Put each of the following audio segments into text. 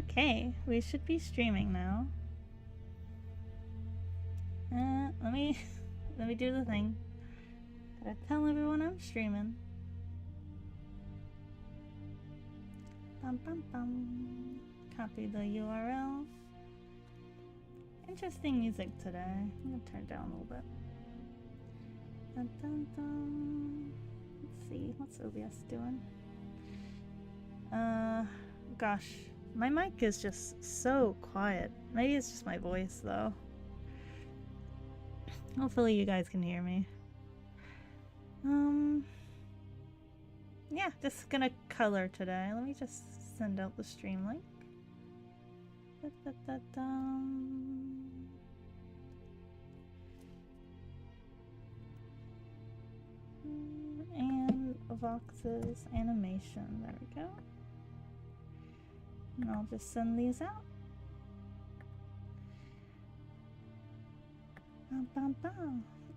Okay, we should be streaming now. Let me do the thing. Gotta tell everyone I'm streaming. Bum bum bum. Copy the URL. Interesting music today. I'm gonna turn it down a little bit. Dun, dun, dun. Let's see, what's OBS doing? Gosh, my mic is just so quiet. Maybe it's just my voice though. Hopefully you guys can hear me. Yeah, just gonna color today. Let me just send out the stream link. And Vox's animation. There we go. And I'll just send these out.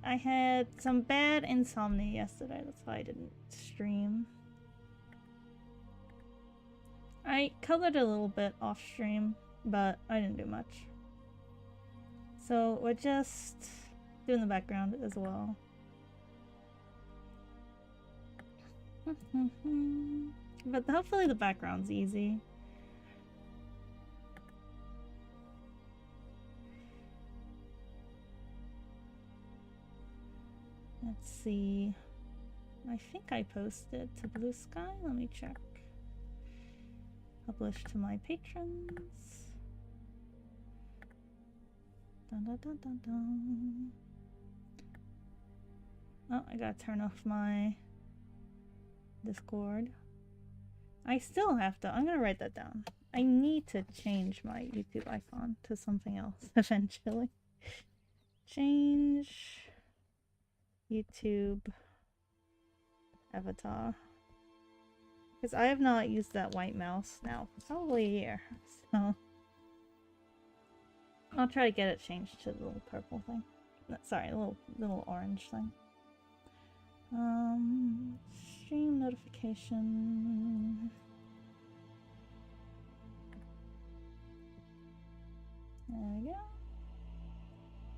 I had some bad insomnia yesterday. That's why I didn't stream. I colored a little bit off stream, but I didn't do much. So we're just doing the background as well. But hopefully the background's easy. Let's see. I think I posted to Blue Sky. Let me check. Publish to my patrons. Dun, dun, dun, dun, dun. Oh, I gotta turn off my Discord. I still have to. I'm gonna write that down. I need to change my YouTube icon to something else eventually. Change YouTube avatar. Because I have not used that white mouse now for probably a year. So I'll try to get it changed to the little purple thing. Sorry, a little orange thing. Stream notification. There we go.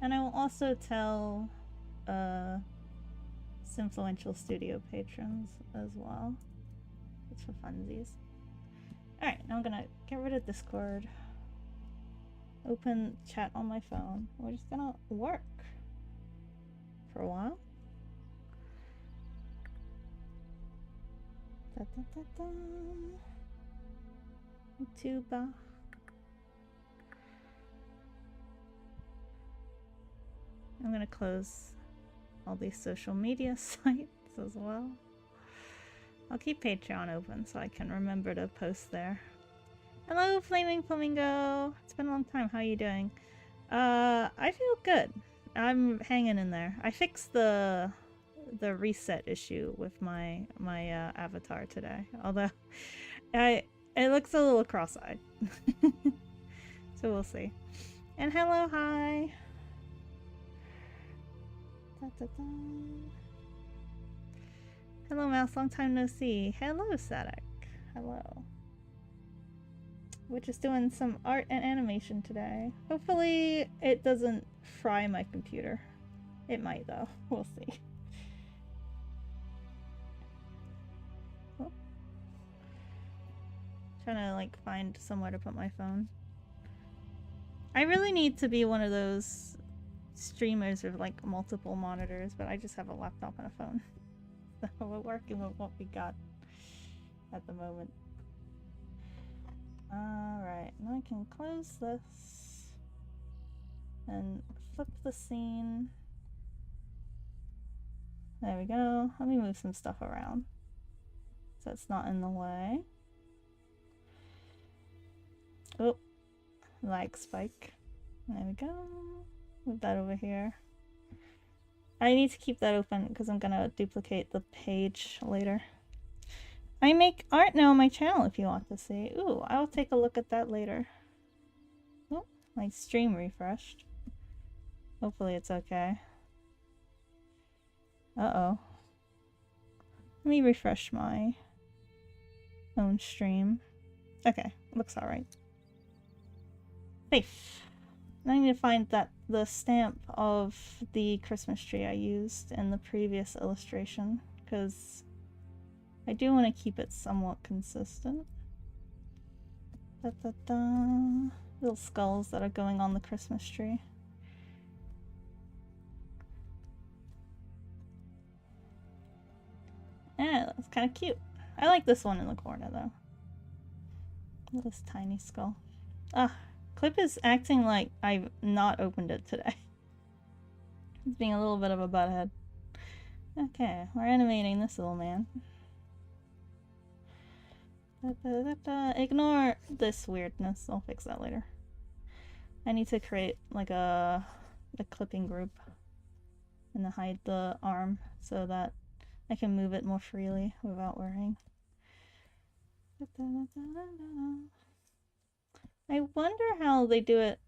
And I will also tell Influential Studio patrons as well. It's for funsies. Alright, now I'm gonna get rid of Discord. Open chat on my phone. We're just gonna work for a while. Da, da, da, da. YouTube. I'm gonna close all these social media sites as well. I'll keep Patreon open so I can remember to post there. Hello, Flaming Flamingo! It's been a long time. How are you doing? I feel good. I'm hanging in there. I fixed the reset issue with my avatar today. Although it looks a little cross-eyed. So we'll see. And hello, hi! Da, da, da. Hello, Mouse. Long time no see. Hello, Sadek. Hello. We're just doing some art and animation today. Hopefully it doesn't fry my computer. It might, though. We'll see. Oh. Trying to, like, find somewhere to put my phone. I really need to be one of those streamers with, like, multiple monitors, but I just have a laptop and a phone. So we're working with what we got at the moment. Alright, now I can close this and flip the scene. There we go. Let me move some stuff around so it's not in the way. Oh, lag spike. There we go. Move that over here. I need to keep that open because I'm gonna duplicate the page later. I make art now on my channel if you want to see. Ooh, I'll take a look at that later. Oh, my stream refreshed. Hopefully it's okay. Uh-oh. Let me refresh my own stream. Okay, looks alright. Safe. I need to find the stamp of the Christmas tree I used in the previous illustration, because I do want to keep it somewhat consistent. Da, da, da. Little skulls that are going on the Christmas tree. Yeah, that's kind of cute. I like this one in the corner though. This tiny skull. Clip is acting like I've not opened it today. He's being a little bit of a butthead. Okay, we're animating this little man. Ignore this weirdness. I'll fix that later. I need to create like a clipping group and hide the arm so that I can move it more freely without worrying. I wonder how they do it.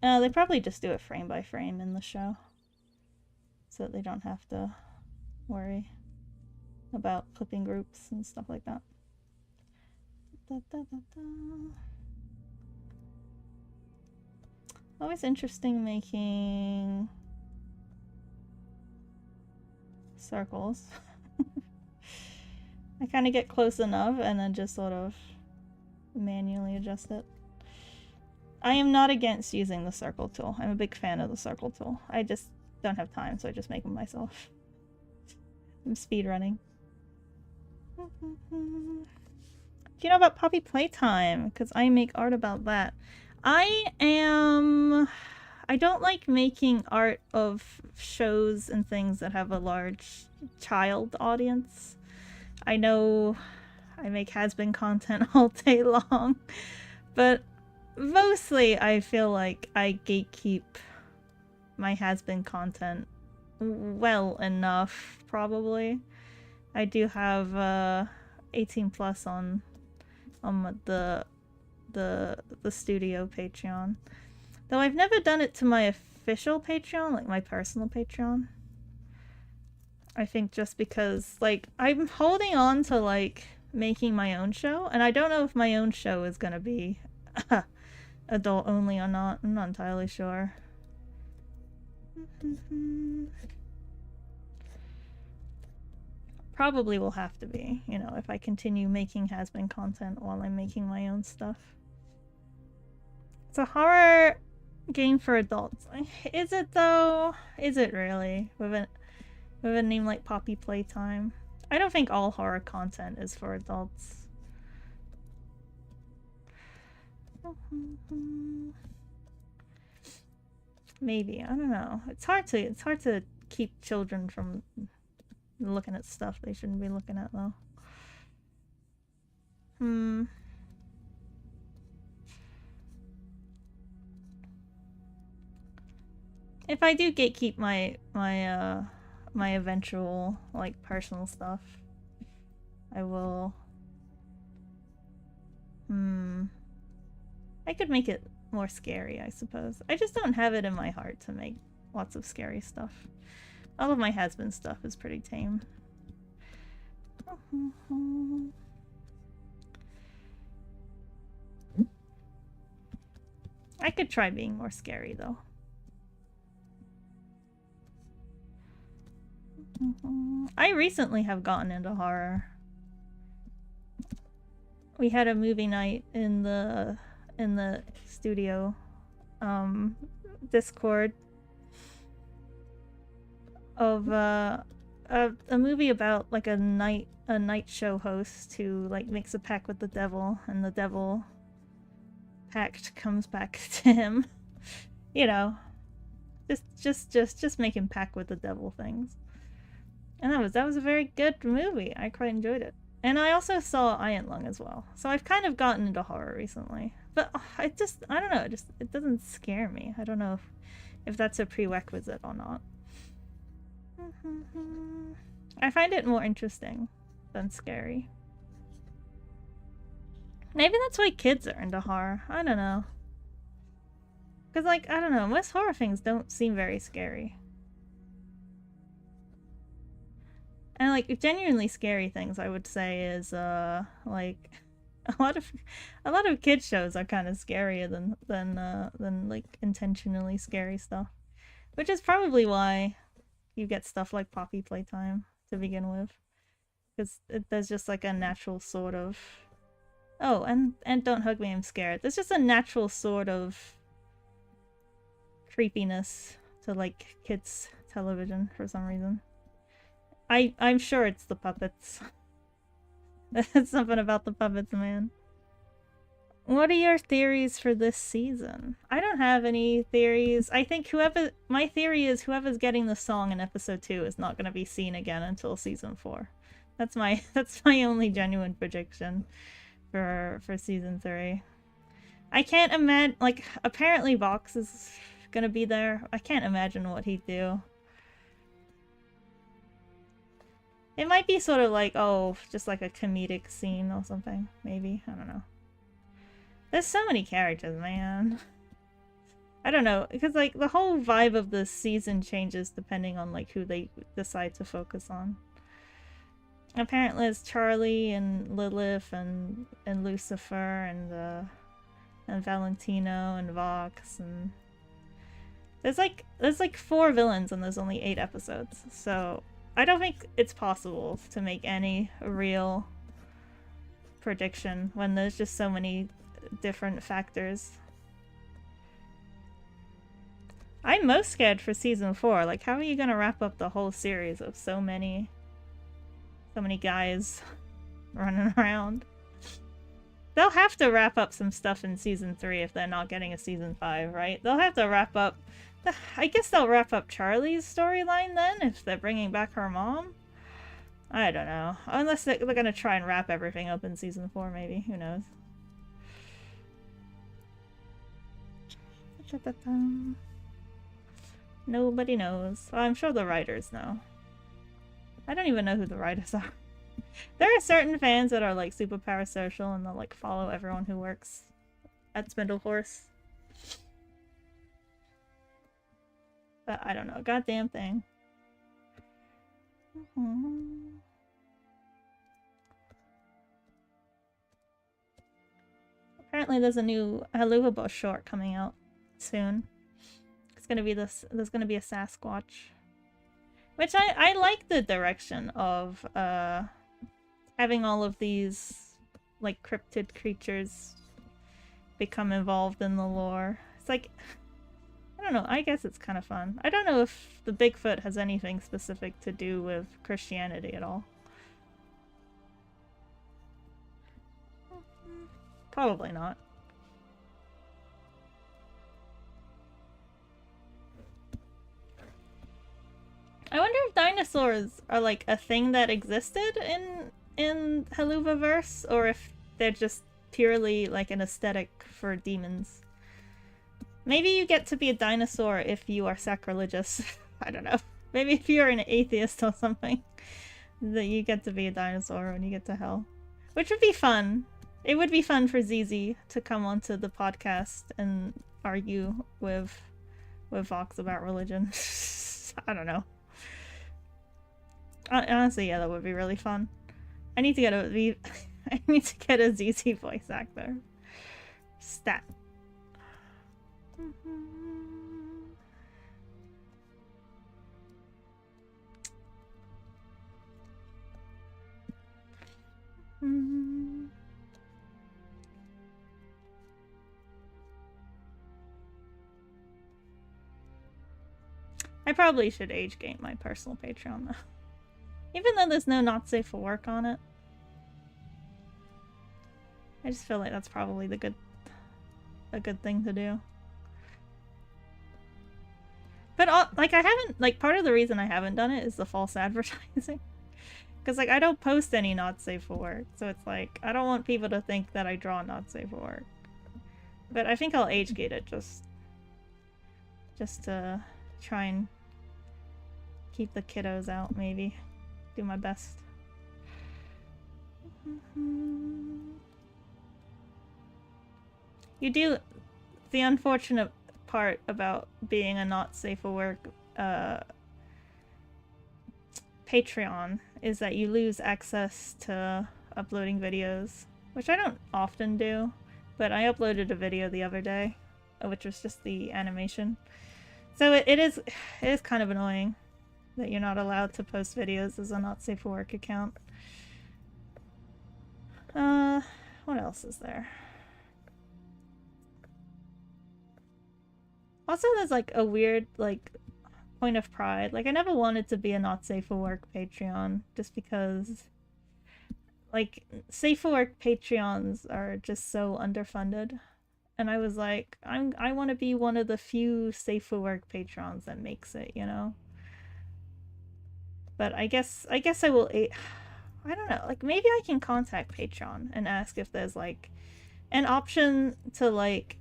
They probably just do it frame by frame in the show, so that they don't have to worry about clipping groups and stuff like that. Always interesting making circles. I kind of get close enough and then just sort of manually adjust it. I am not against using the circle tool. I'm a big fan of the circle tool. I just don't have time, so I just make them myself. I'm speedrunning. Do you know about Poppy Playtime? Because I make art about that. I don't like making art of shows and things that have a large child audience. I know I make Hazbin content all day long, but mostly I feel like I gatekeep my Hazbin content well enough, probably. I do have 18 plus on the studio Patreon. Though I've never done it to my official Patreon, like my personal Patreon. I think just because, like, I'm holding on to, like, making my own show, and I don't know if my own show is gonna be adult only or not. I'm not entirely sure. Probably will have to be, you know, if I continue making Hazbin content while I'm making my own stuff. It's a horror game for adults. Is it though? Is it really? With a name like Poppy Playtime? I don't think all horror content is for adults. Maybe, I don't know. It's hard to keep children from looking at stuff they shouldn't be looking at though. If I do gatekeep my eventual, like, personal stuff, I will. I could make it more scary, I suppose. I just don't have it in my heart to make lots of scary stuff. All of my Hazbin stuff is pretty tame. I could try being more scary though. I recently have gotten into horror. We had a movie night in the studio Discord of a movie about, like, a night show host who, like, makes a pact with the devil, and the devil pact comes back to him. You know, just making pact with the devil things. And that was a very good movie. I quite enjoyed it. And I also saw Iron Lung as well. So I've kind of gotten into horror recently. But I don't know, it doesn't scare me. I don't know if that's a prerequisite or not. I find it more interesting than scary. Maybe that's why kids are into horror. I don't know. Because, like, I don't know, most horror things don't seem very scary. And, like, genuinely scary things, I would say, is, like, a lot of kid shows are kind of scarier than like intentionally scary stuff, which is probably why you get stuff like Poppy Playtime to begin with, because there's just like a natural sort of, oh, and Don't Hug Me, I'm Scared. There's just a natural sort of creepiness to like kids television for some reason. I'm sure it's the puppets. It's something about the puppets, man. What are your theories for this season? I don't have any theories. I think my theory is whoever's getting the song in episode 2 is not going to be seen again until season 4. That's my only genuine prediction for season 3. I can't imagine, like, apparently Vox is going to be there. I can't imagine what he'd do. It might be sort of like, oh, just like a comedic scene or something, maybe. I don't know. There's so many characters, man. I don't know, because like the whole vibe of the season changes depending on like who they decide to focus on. Apparently it's Charlie and Lilith and Lucifer and Valentino and Vox, and there's like 4 villains and there's only 8 episodes, so I don't think it's possible to make any real prediction when there's just so many different factors. I'm most scared for season 4. Like, how are you gonna wrap up the whole series of so many guys running around? They'll have to wrap up some stuff in season 3 if they're not getting a season 5, right? They'll have to wrap up... I guess they'll wrap up Charlie's storyline then, if they're bringing back her mom? I don't know. Unless they're gonna try and wrap everything up in season 4, maybe. Who knows? Nobody knows. Well, I'm sure the writers know. I don't even know who the writers are. There are certain fans that are like super parasocial and they'll like follow everyone who works at Spindlehorse. But I don't know. Goddamn thing. Apparently there's a new Haluva Bush short coming out soon. It's gonna be this. There's gonna be a Sasquatch, which I like the direction of having all of these like cryptid creatures become involved in the lore. It's like, I don't know, I guess it's kind of fun. I don't know if the Bigfoot has anything specific to do with Christianity at all. Probably not. I wonder if dinosaurs are like a thing that existed in Haluvaverse, or if they're just purely like an aesthetic for demons. Maybe you get to be a dinosaur if you are sacrilegious. I don't know. Maybe if you're an atheist or something, that you get to be a dinosaur when you get to hell. Which would be fun. It would be fun for ZZ to come onto the podcast and argue with Vox about religion. I don't know. Honestly, yeah, that would be really fun. I need to get a ZZ voice actor. Stat. I probably should age gate my personal Patreon though. Even though there's no not safe for work on it. I just feel like that's probably a good thing to do. But like I haven't, like, part of the reason I haven't done it is the false advertising. Because like I don't post any not safe for work, so it's like I don't want people to think that I draw not safe for work. But I think I'll age gate it just to try and keep the kiddos out, maybe. Do my best. You do the unfortunate part about being a not safe for work Patreon is that you lose access to uploading videos, which I don't often do, but I uploaded a video the other day, which was just the animation. So it is kind of annoying that you're not allowed to post videos as a not safe for work account. What else is there? Also, there's like a weird like point of pride. Like I never wanted to be a not safe for work Patreon just because like safe for work Patreons are just so underfunded. And I was like, I want to be one of the few safe for work patrons that makes it, you know. But I guess I will. I don't know. Like maybe I can contact Patreon and ask if there's like an option to like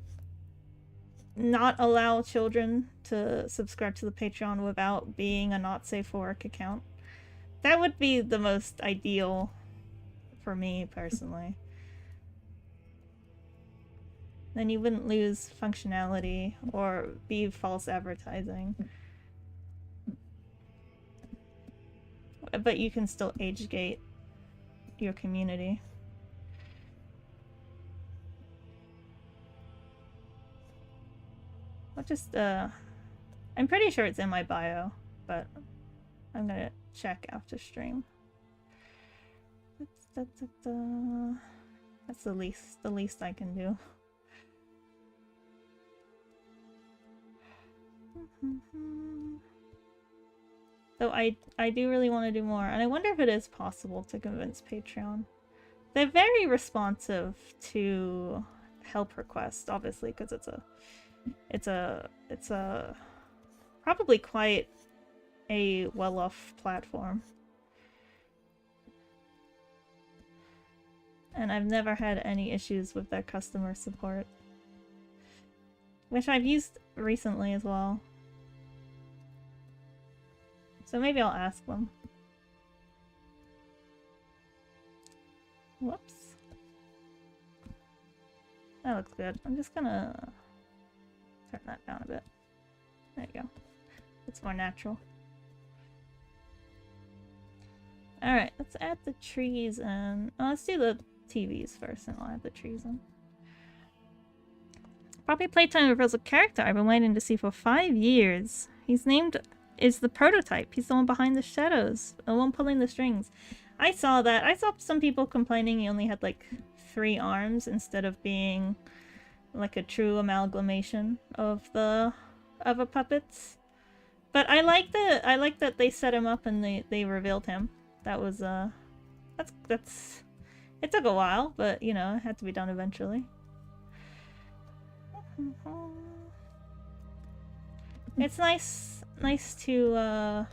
not allow children to subscribe to the Patreon without being a not safe for work account. That would be the most ideal for me personally. Then you wouldn't lose functionality or be false advertising. But you can still age gate your community. I'll just, I'm pretty sure it's in my bio, but I'm gonna check after stream. That's the least I can do. So I do really want to do more, and I wonder if it is possible to convince Patreon. They're very responsive to help requests, obviously, because it's a probably quite a well-off platform. And I've never had any issues with their customer support, which I've used recently as well. So maybe I'll ask them. Whoops. That looks good. I'm just gonna turn that down a bit. There you go. It's more natural. Alright, let's add the trees in. Oh, let's do the TVs first and I'll add the trees in. Probably playtime reveals a character I've been waiting to see for 5 years. He's named is the prototype. He's the one behind the shadows, the one pulling the strings. I saw that. I saw some people complaining he only had like 3 arms instead of being like a true amalgamation of the other puppets. But I like that they set him up and they revealed him. That was that's it took a while, but you know, it had to be done eventually. It's nice to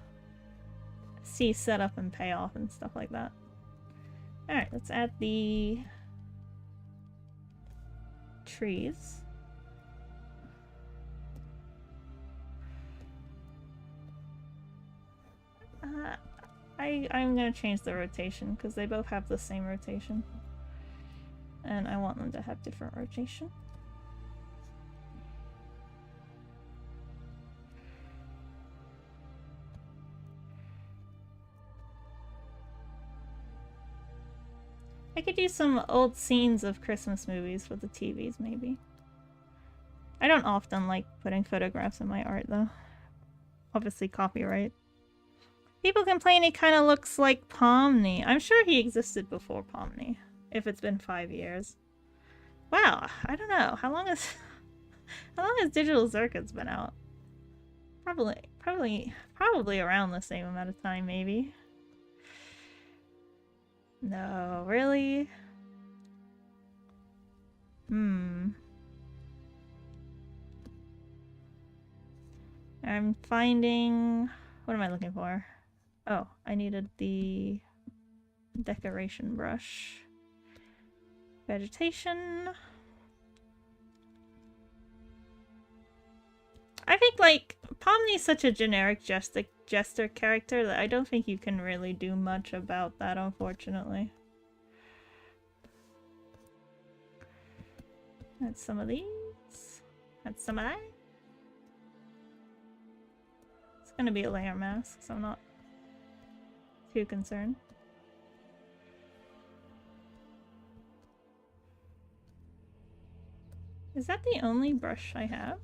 see setup and payoff and stuff like that. Alright, let's add the trees. I'm gonna change the rotation because they both have the same rotation. And I want them to have different rotation. I could use some old scenes of Christmas movies for the TVs, maybe. I don't often like putting photographs in my art, though. Obviously, copyright. People complain he kind of looks like Pomni. I'm sure he existed before Pomni, if it's been 5 years. Wow, I don't know. How long has Digital Circuits been out? Probably around the same amount of time, maybe. No, really? I'm finding... What am I looking for? Oh, I needed the decoration brush. Vegetation. I think, like, Pomni's such a generic jester character that I don't think you can really do much about that, unfortunately. Add some of these. Add some of that. It's gonna be a layer mask, so I'm not too concerned. Is that the only brush I have?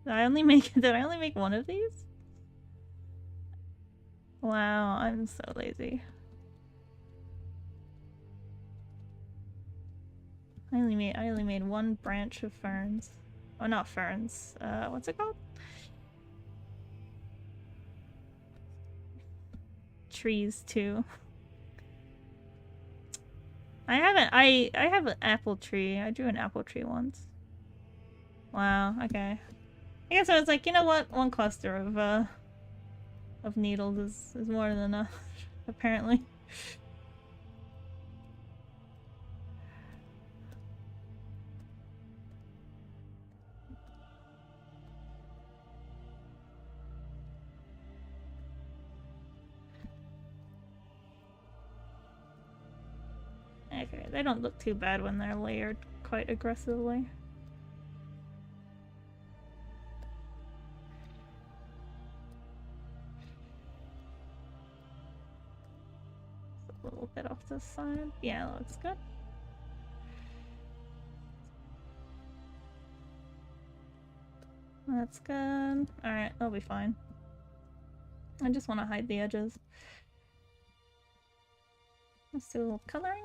Did I only make one of these? Wow, I'm so lazy. I only made one branch of ferns. Oh, not ferns. What's it called? Trees too. I haven't. I have an apple tree. I drew an apple tree once. Wow. Okay. I guess I was like, you know what? One cluster of needles is more than enough. Apparently. Okay, they don't look too bad when they're layered quite aggressively. A little bit off the side. Yeah, that looks good. That's good. Alright, that'll be fine. I just want to hide the edges. Let's do a little coloring.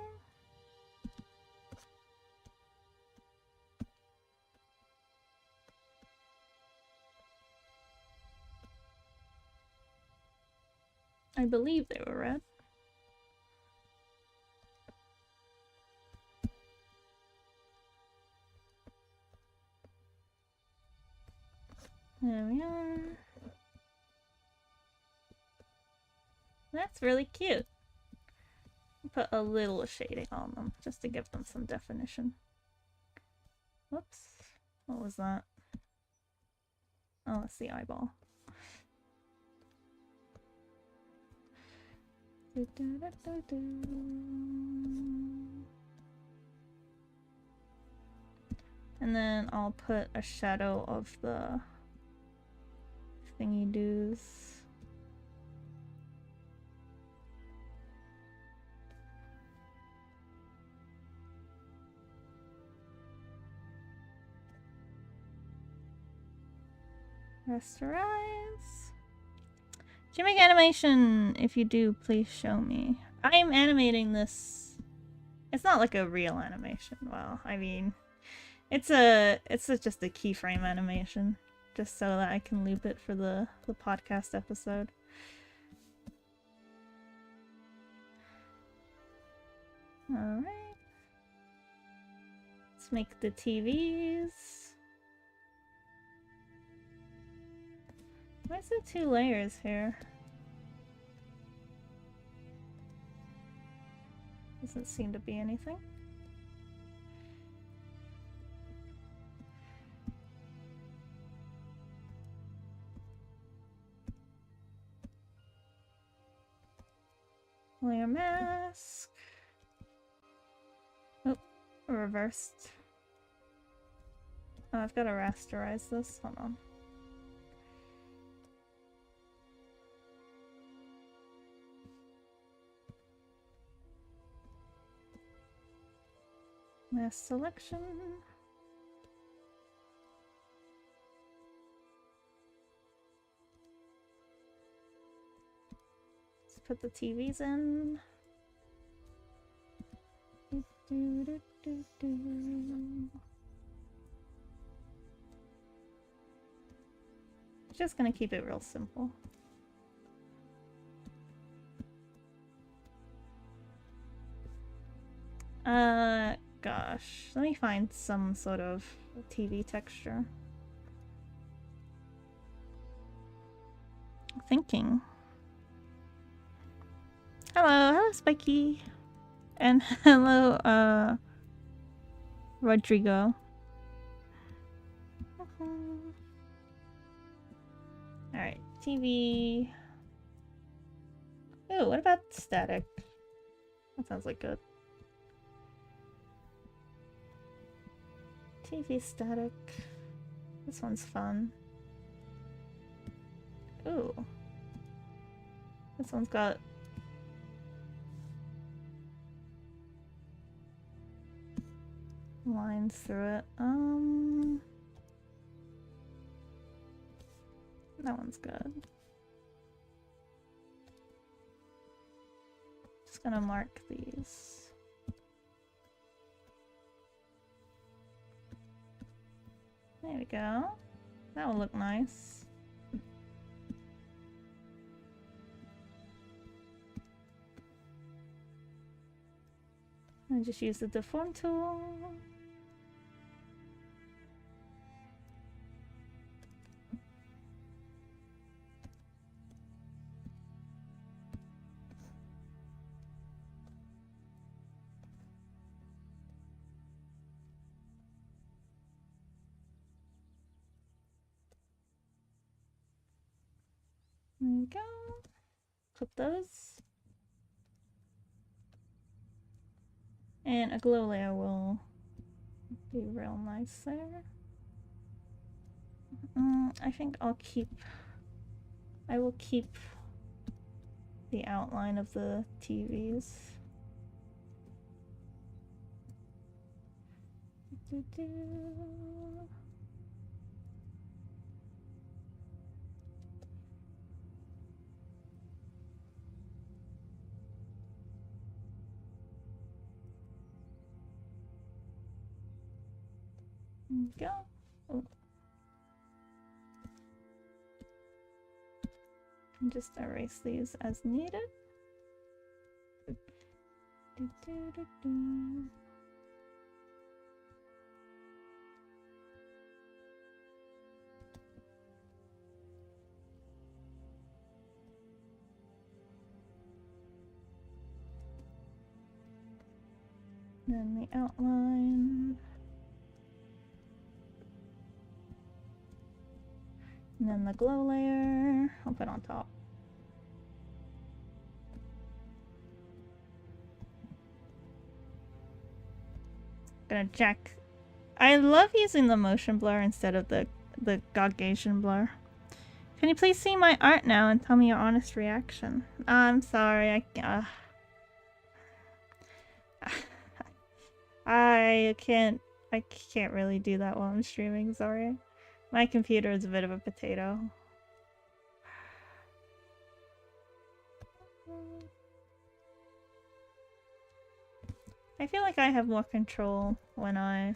I believe they were red. There we are. That's really cute. Put a little shading on them just to give them some definition. Whoops. What was that? Oh, that's the eyeball. And then I'll put a shadow of the thingy doos. Rasterize. Do you make animation? If you do, please show me. I'm animating this. It's not like a real animation. Well, I mean, it's just a keyframe animation, just so that I can loop it for the podcast episode. All right. Let's make the TVs. Why is there 2 layers here? Doesn't seem to be anything. Layer mask. Oh, reversed. Oh, I've got to rasterize this. Hold on. Mask selection. Let's put the TVs in. Just gonna keep it real simple. Gosh, let me find some sort of TV texture. Thinking. Hello, Spiky. And hello, Rodrigo. Alright, TV. Ooh, what about static? That sounds like good. TV static. This one's fun. Ooh. This one's got... lines through it. That one's good. Just gonna mark these. There we go. That will look nice. And just use the deform tool. There we go. Put those. And a glow layer will be real nice there. I think I will keep the outline of the TVs. Go. Oh. And just erase these as needed. Then the outline. And then the glow layer, I'll put on top. Gonna check. I love using the motion blur instead of the Gaussian blur. Can you please see my art now and tell me your honest reaction? I'm sorry, I can't really do that while I'm streaming, sorry. My computer is a bit of a potato. I feel like I have more control when I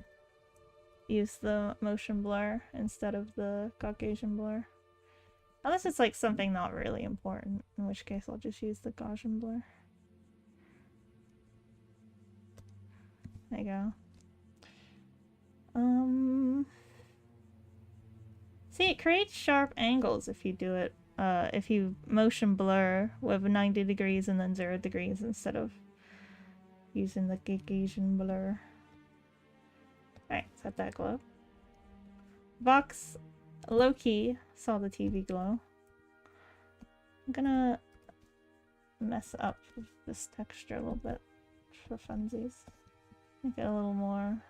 use the motion blur instead of the Gaussian blur. Unless it's like something not really important, in which case I'll just use the Gaussian blur. There you go. See, it creates sharp angles if you do it, if you motion blur with 90 degrees and then 0 degrees instead of using the Gaussian blur. Alright, set that glow. Vox low-key saw the TV glow. I'm gonna mess up this texture a little bit for funsies. Make it a little more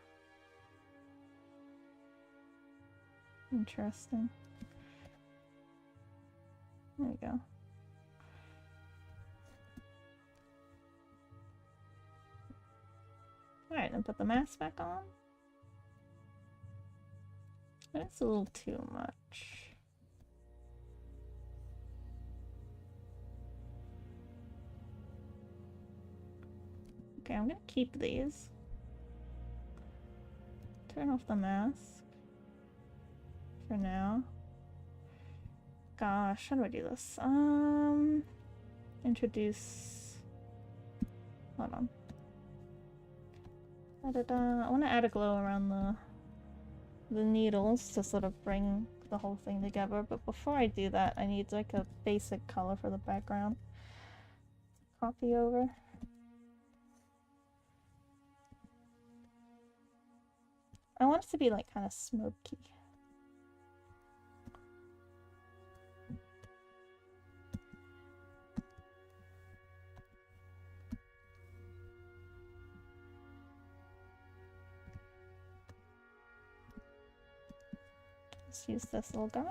interesting. There we go. Alright, then put the mask back on. That's a little too much. Okay, I'm gonna keep these. Turn off the mask for now. Gosh, how do I do this? Introduce. Hold on. I want to add a glow around the needles to sort of bring the whole thing together. But before I do that, I need like a basic color for the background. Copy over. I want it to be like kind of smoky. Let's use this little guy.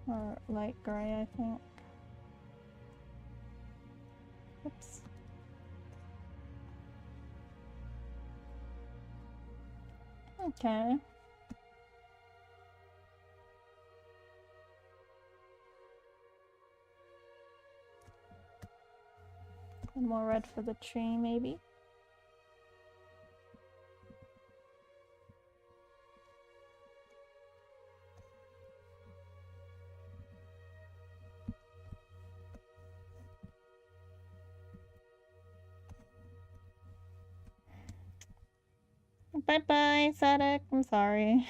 Or light gray, I think. Oops. Okay. And more red for the tree, maybe. Bye-bye, Sadek. I'm sorry.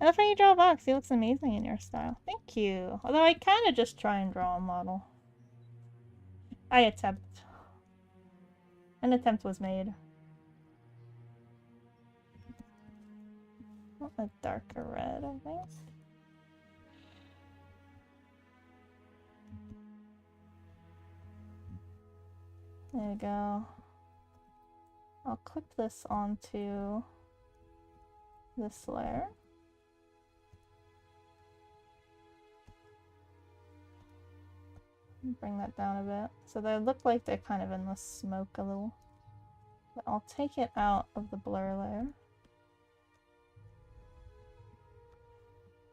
I love how you draw a box. He looks amazing in your style. Thank you. Although I kind of just try and draw a model. I attempt. An attempt was made. A darker red, I think. There we go. I'll click this onto this layer. Bring that down a bit. So they look like they're kind of in the smoke a little. But I'll take it out of the blur layer.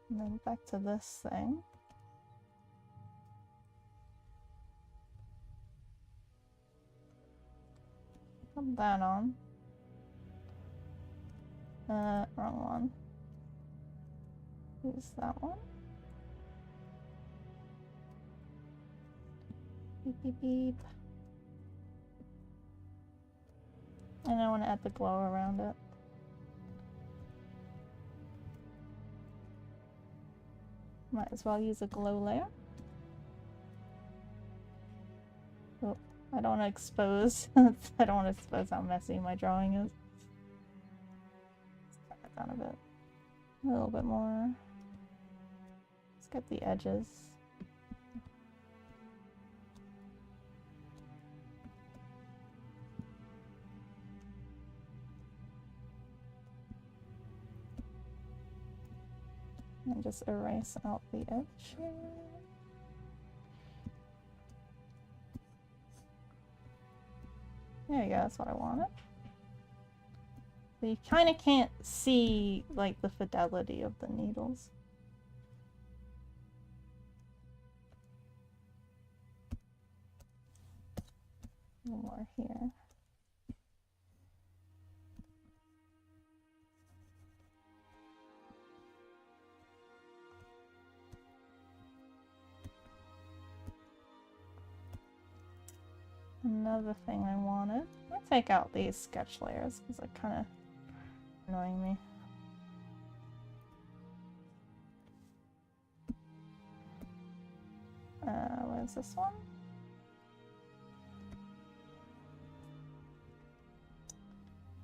And then back to this thing. Put that on. Wrong one. Use that one. Beep, beep, beep. And I want to add the glow around it. Might as well use a glow layer. Oh, I don't want to expose. I don't want to expose how messy my drawing is. Let's cut it down a bit. A little bit more. Let's get the edges. And just erase out the edge here. There you go, that's what I wanted. But you kind of can't see, like, the fidelity of the needles. A little more here. Another thing I wanted. I'll take out these sketch layers because they're kind of annoying me. Where's this one?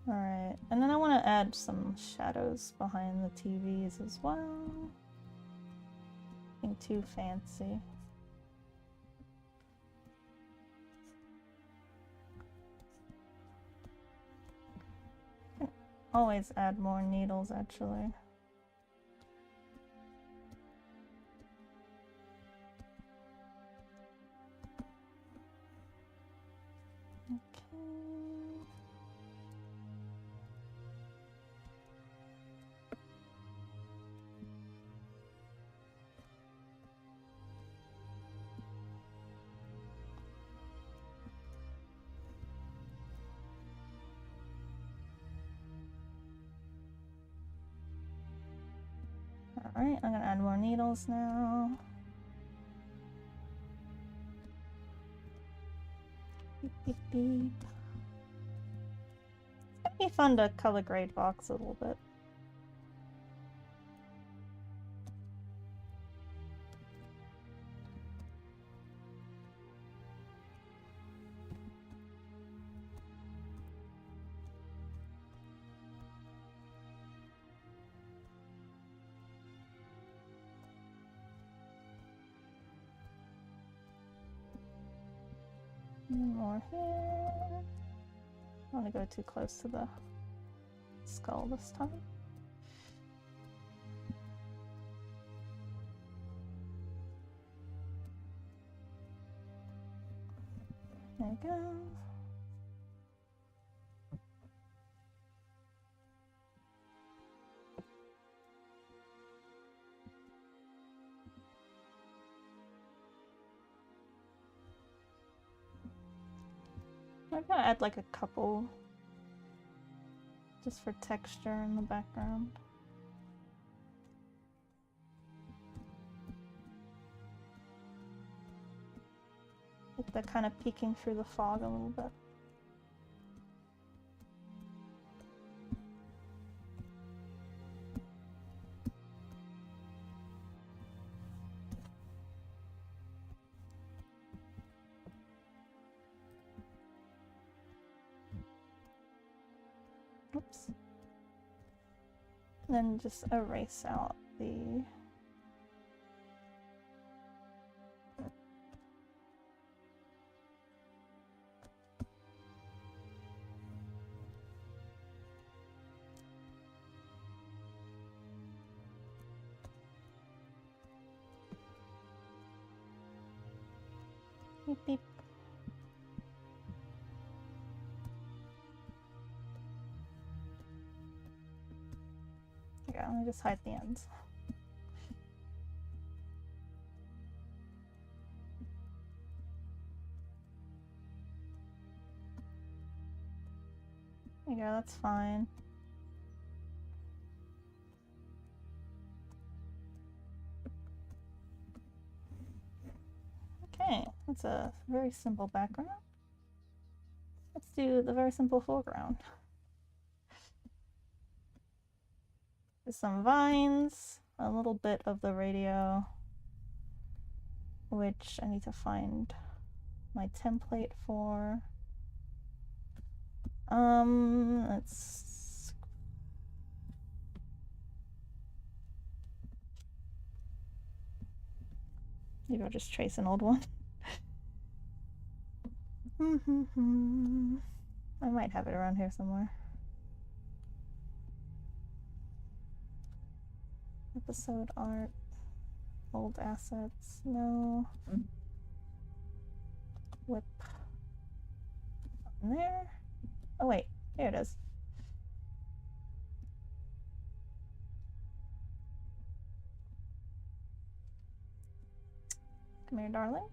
Alright, and then I want to add some shadows behind the TVs as well. Nothing too fancy. Always add more needles, actually. Okay. Alright, I'm gonna add more needles now. Beep, beep, beep. It's gonna be fun to color grade box a little bit. More here. I don't want to go too close to the skull this time. There you go. I'm gonna add like a couple just for texture in the background. Get that kind of peeking through the fog a little bit. Oops. And then just erase out the beep beep. Yeah, let me just hide the ends. There you go, that's fine. Okay, that's a very simple background. Let's do the very simple foreground. There's some vines, a little bit of the radio, which I need to find my template for. Let's maybe I'll just trace an old one. I might have it around here somewhere. Episode art, old assets, no. Whip on there. Oh wait, here it is. Come here, darling.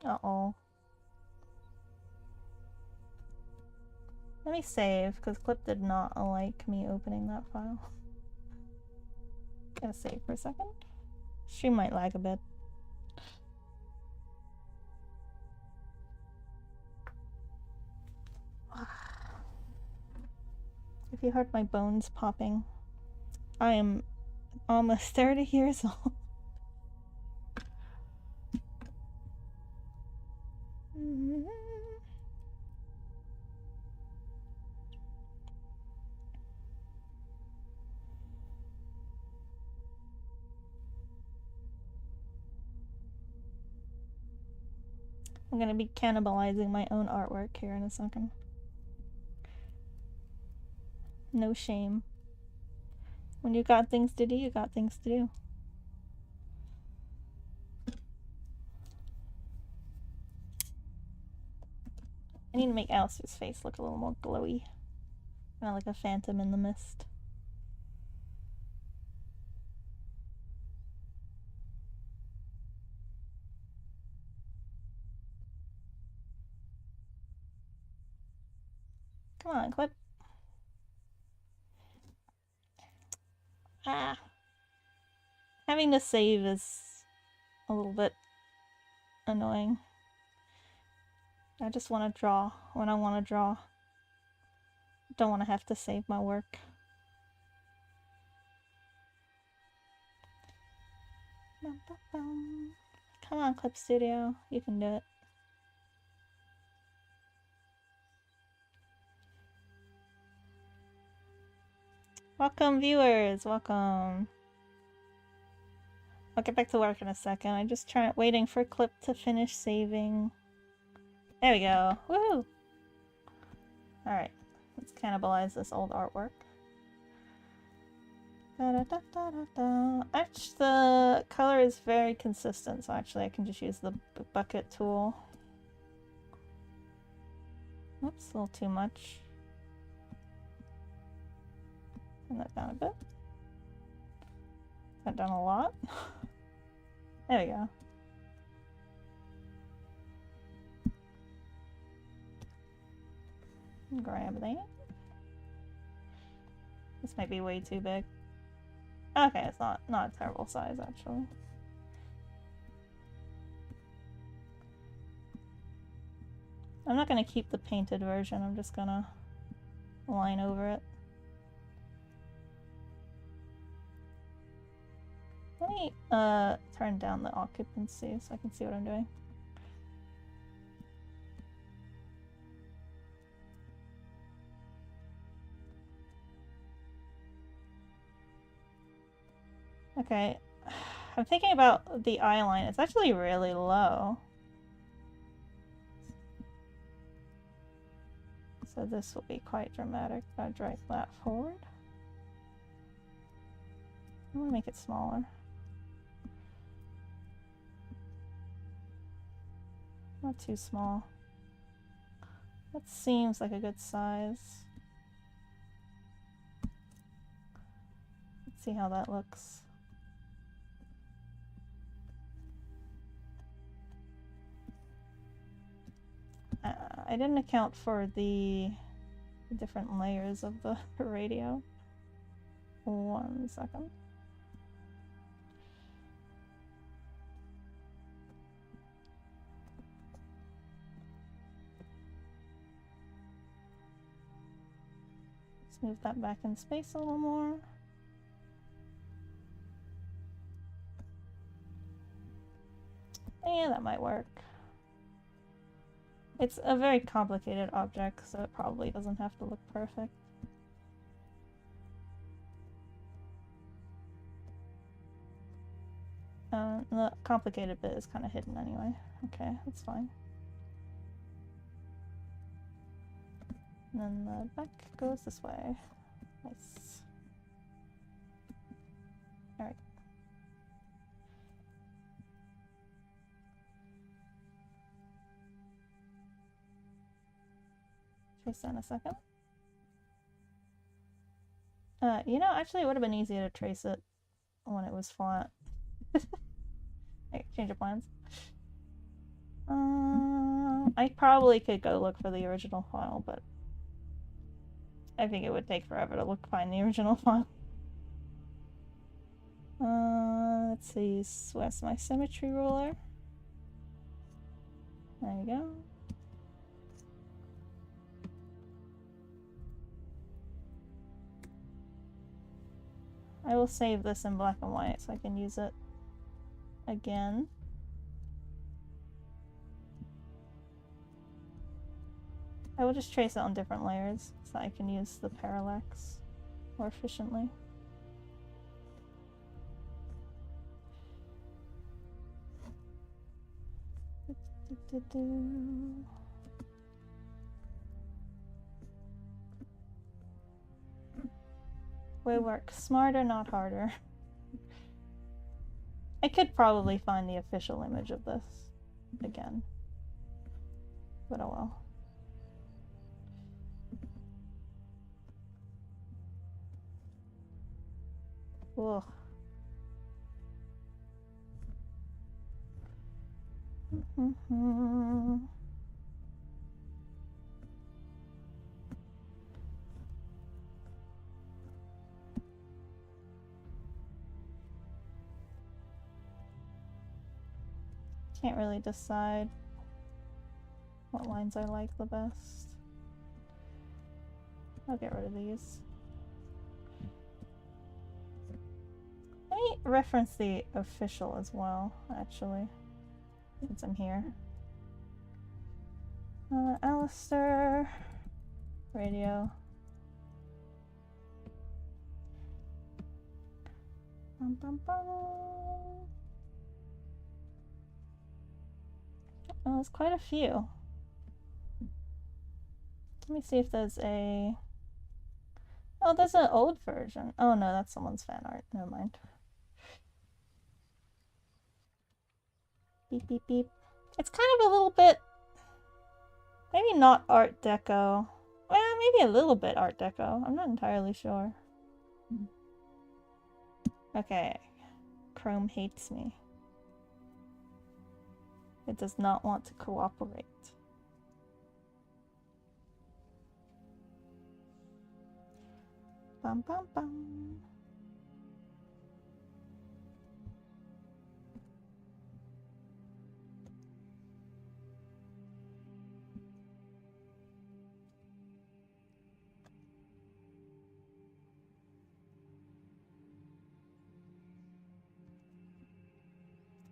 Uh-oh. Let me save, because Clip did not like me opening that file. Gotta save for a second. Stream might lag a bit. If you heard my bones popping, I am almost 30 years old. I'm gonna be cannibalizing my own artwork here in a second. No shame. When you got things to do, you got things to do. I need to make Alistair's face look a little more glowy. Kind of like a phantom in the mist. Come on, Clip. Ah. Having to save is a little bit annoying. I just want to draw when I want to draw. Don't want to have to save my work. Come on, Clip Studio. You can do it. Welcome, viewers. Welcome. I'll get back to work in a second. I'm just waiting for Clip to finish saving. There we go. Woo! Alright. Let's cannibalize this old artwork. Actually, the color is very consistent, so actually I can just use the bucket tool. Oops, a little too much. Turn that down a bit. That down a lot. There we go. Grab that. This might be way too big. Okay, it's not a terrible size actually. I'm not gonna keep the painted version, I'm just gonna line over it. Let me turn down the occupancy so I can see what I'm doing. Okay, I'm thinking about the eye line. It's actually really low. So this will be quite dramatic. I'll drag that forward. I want to make it smaller. Not too small. That seems like a good size. Let's see how that looks. I didn't account for the different layers of the radio. 1 second. Let's move that back in space a little more. Yeah, that might work. It's a very complicated object, so it probably doesn't have to look perfect. The complicated bit is kind of hidden anyway. Okay, that's fine. And then the back goes this way. Nice. Alright. Trace that in a second. You know, actually it would have been easier to trace it when it was flat. Hey, change of plans. I probably could go look for the original file, but I think it would take forever to find the original file. Let's see, where's my symmetry ruler? There we go. I will save this in black and white so I can use it again. I will just trace it on different layers so I can use the parallax more efficiently. We work smarter, not harder. I could probably find the official image of this again, but oh well. Ugh. Can't really decide what lines I like the best. I'll get rid of these. Let me reference the official as well, actually, since I'm here. Alistair, radio. Bum, bum, bum. Oh, there's quite a few. Let me see if there's a... Oh, there's an old version. Oh no, that's someone's fan art. Never mind. Beep, beep, beep. It's kind of a little bit... maybe not Art Deco. Well, maybe a little bit Art Deco. I'm not entirely sure. Okay. Chrome hates me. It does not want to cooperate. Bum, bum, bum.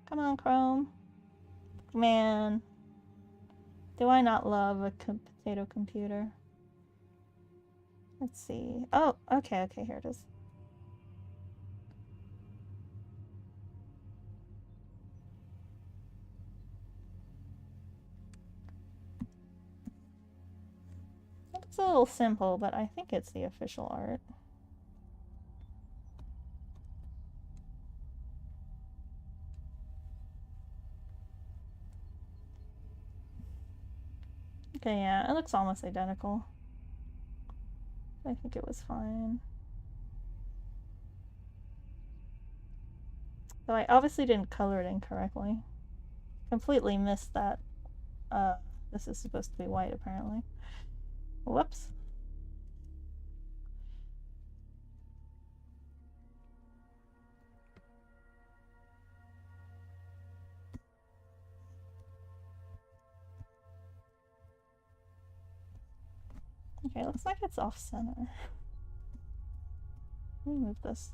Come on, Chrome. Man. Do I not love a potato computer? Let's see. Oh, okay, here it is. It's a little simple, but I think it's the official art. Okay, yeah, it looks almost identical. I think it was fine. Though I obviously didn't color it incorrectly. Completely missed that. This is supposed to be white, apparently. Whoops. Okay, looks like it's off-center. Let me move this.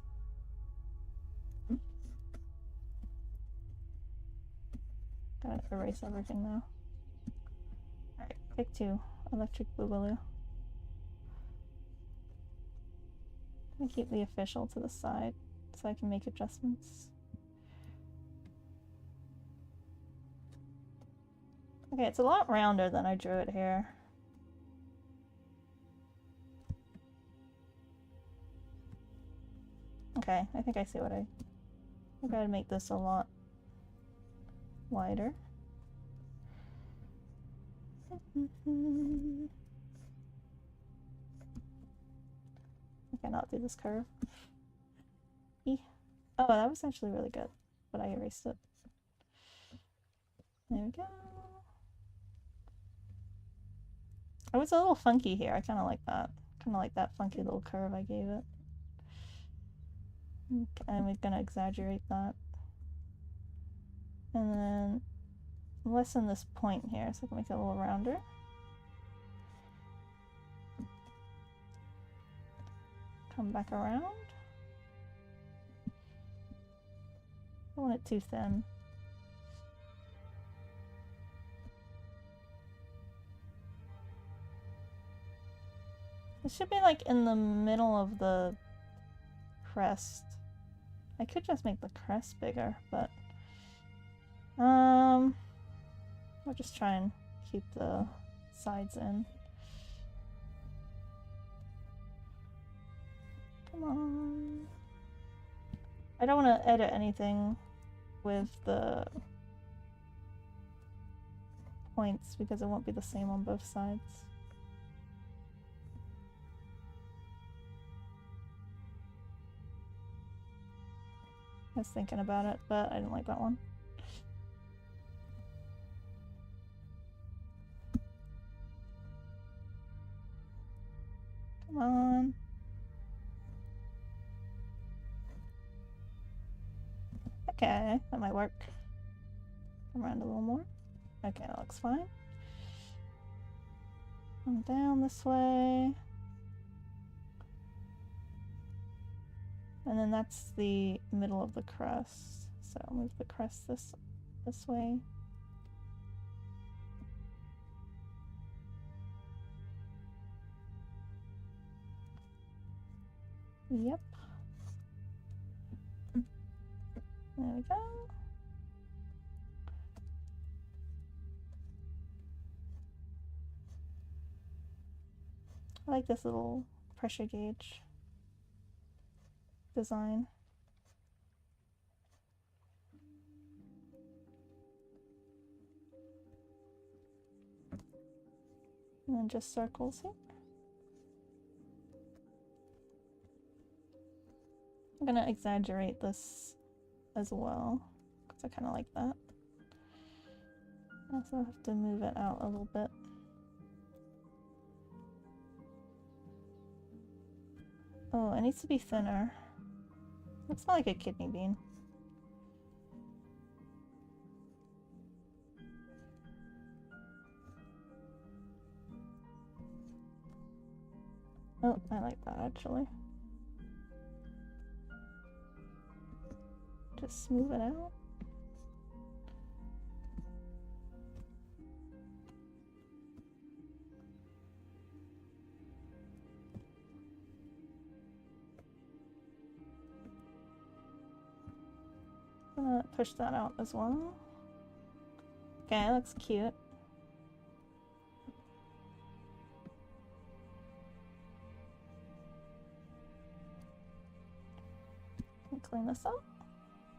Gotta erase everything now. Alright, pick 2. Electric Boogaloo. I'm gonna keep the official to the side so I can make adjustments. Okay, it's a lot rounder than I drew it here. Okay, I think I see what I gotta make this a lot wider. I cannot do this curve. Oh, that was actually really good, but I erased it. There we go. It was a little funky here. I kind of like that. Kind of like that funky little curve I gave it. Okay, I'm gonna exaggerate that. And then lessen this point here so I can make it a little rounder. Come back around. I don't want it too thin. It should be like in the middle of the crest. I could just make the crest bigger, but I'll just try and keep the sides in. Come on. I don't want to edit anything with the points because it won't be the same on both sides. I was thinking about it, but I didn't like that one. Come on. Okay, that might work. Come around a little more. Okay, that looks fine. Come down this way. And then that's the middle of the crest. So I'll move the crest this way. Yep. There we go. I like this little pressure gauge. design. And then just circles here. I'm gonna exaggerate this as well, because I kind of like that. I also have to move it out a little bit. Oh, it needs to be thinner. Looks more like a kidney bean. Oh, I like that actually. Just smooth it out. I'm gonna push that out as well. Okay, that looks cute. Clean this up.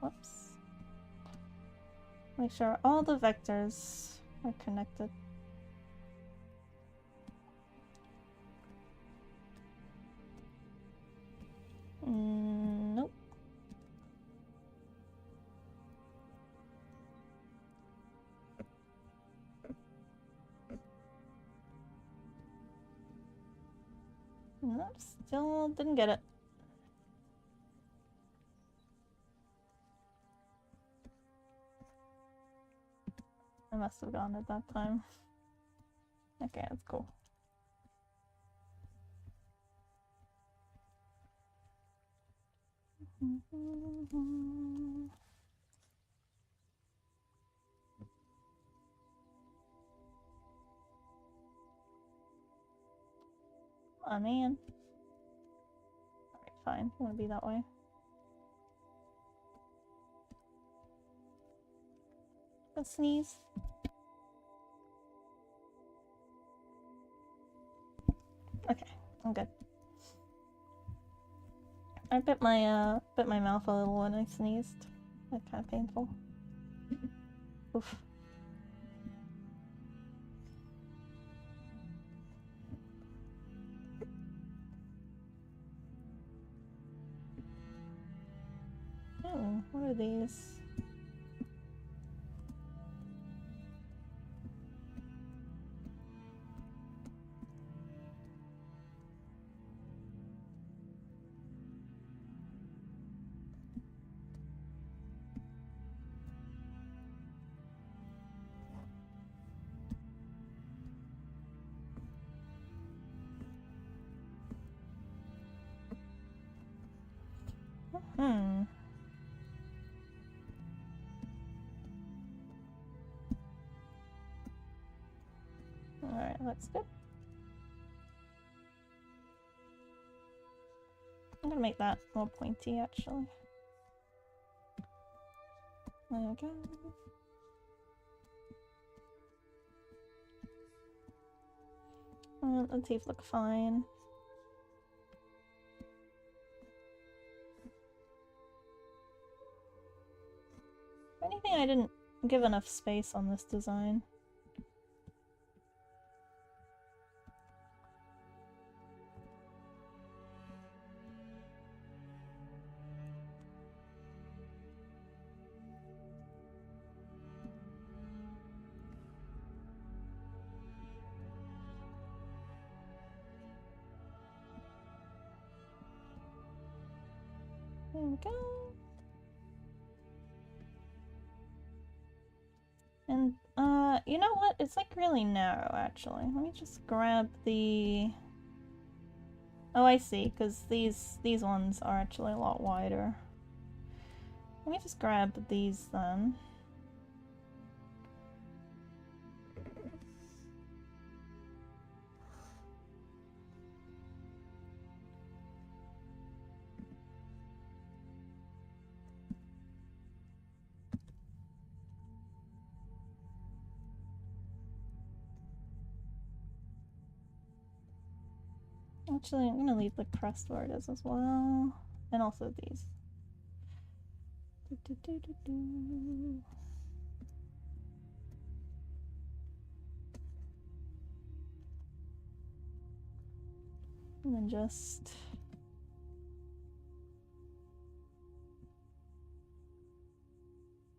Whoops. Make sure all the vectors are connected. Nope. Nope, still didn't get it. I must have gone at that time. Okay, that's cool. Oh man. Alright, fine. I want to be that way. Let's sneeze. Okay, I'm good. I bit my mouth a little when I sneezed. That's kind of painful. Oof. Oh, what are these? Alright, that's good. I'm gonna make that more pointy actually. There we go. The teeth look fine. Anything I didn't give enough space on this design. There we go. And, you know what? It's like really narrow, actually. Let me just grab the... Oh, I see, because these ones are actually a lot wider. Let me just grab these then. Actually, I'm gonna leave the crest where it is as well. And also these. And then just...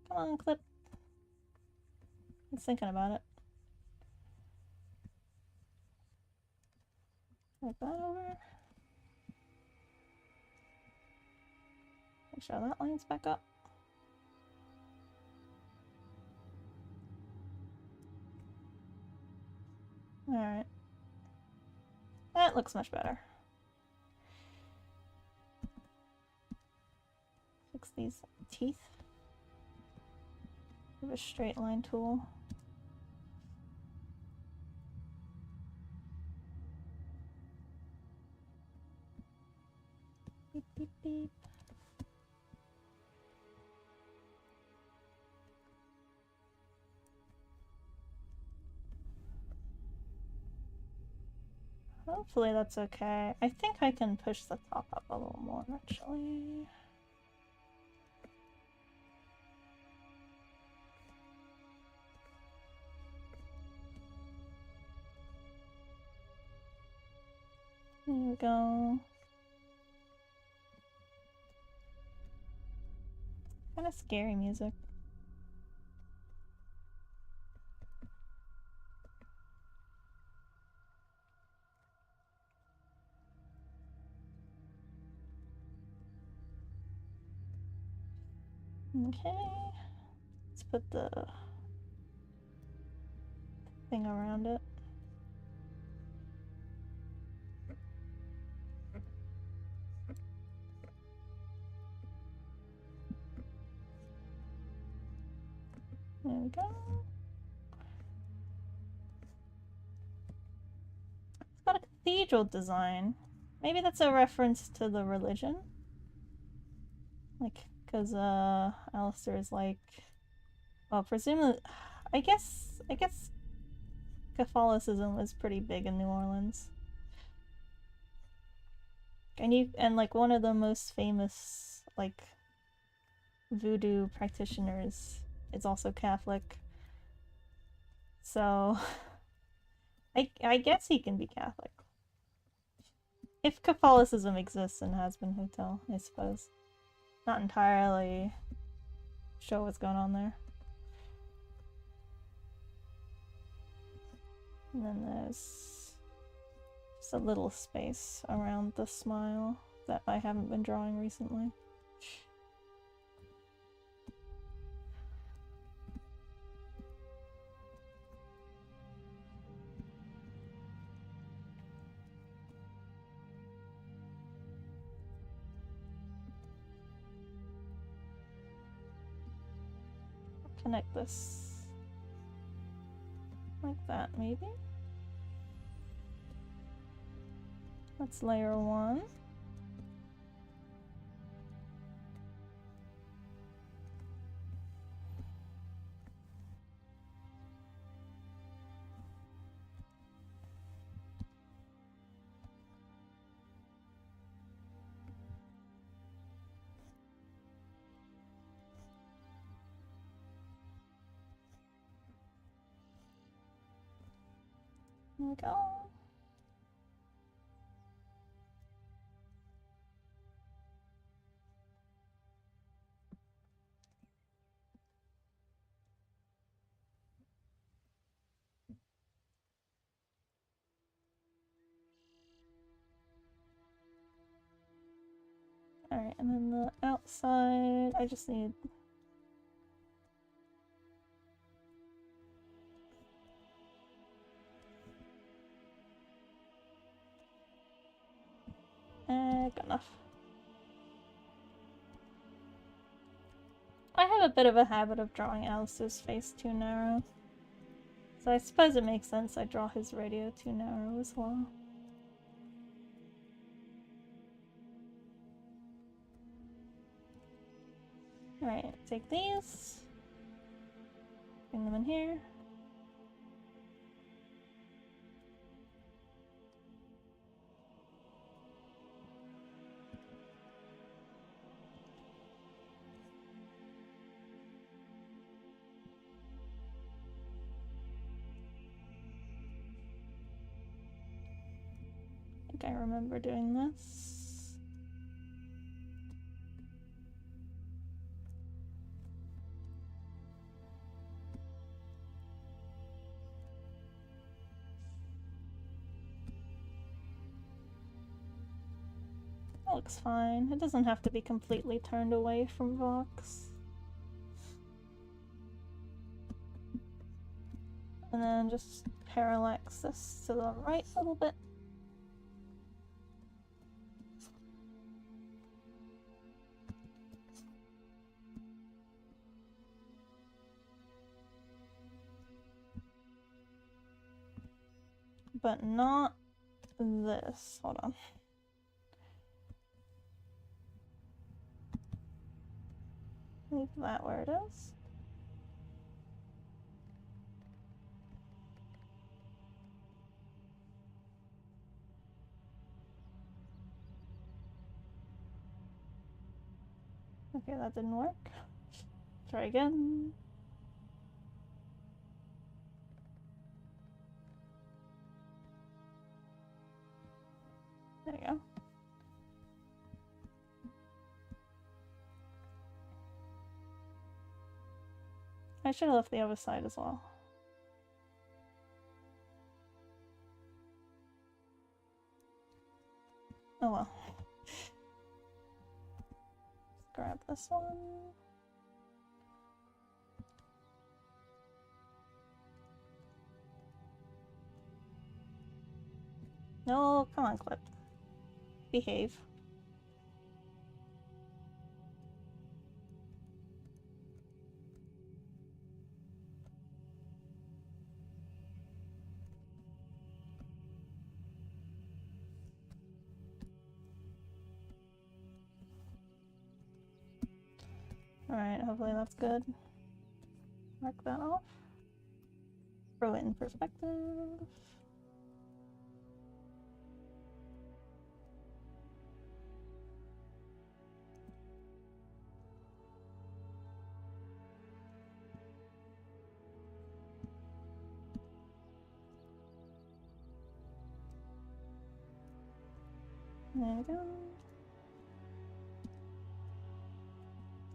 Come on, clip. I was thinking about it. Like that over. Make sure that line's back up. Alright. That looks much better. Fix these teeth. With a straight line tool. Beep, beep, beep. Hopefully that's okay. I think I can push the top up a little more, actually. There we go. Kind of scary music. Okay. Let's put the thing around it. There we go. It's got a cathedral design. Maybe that's a reference to the religion. Like, because Alistair is like, well, presumably, I guess Catholicism was pretty big in New Orleans. And like one of the most famous like voodoo practitioners is also Catholic. So I guess he can be Catholic. If Catholicism exists in Hazbin Hotel, I suppose. Not entirely sure what's going on there. And then there's just a little space around the smile that I haven't been drawing recently. Connect this like that, maybe. That's layer 1. There we go. Alright, and then the outside, I just need... good enough. I have a bit of a habit of drawing Alice's face too narrow. So I suppose it makes sense I draw his radio too narrow as well. Alright, take these. Bring them in here. I remember doing this. That looks fine. It doesn't have to be completely turned away from Vox. And then just parallax this to the right a little bit. But not this. Hold on. Leave that where it is. Okay, that didn't work. Try again. There you go. I should have left the other side as well. Oh well. Let's grab this one. No, come on, clip. Behave. Alright, hopefully that's good. Mark that off. Throw it in perspective. There we go.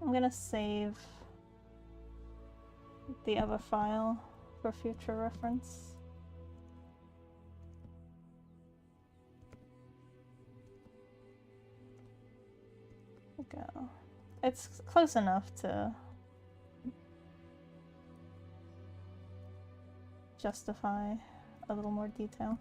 I'm gonna save the other file for future reference. There we go. It's close enough to justify a little more detail.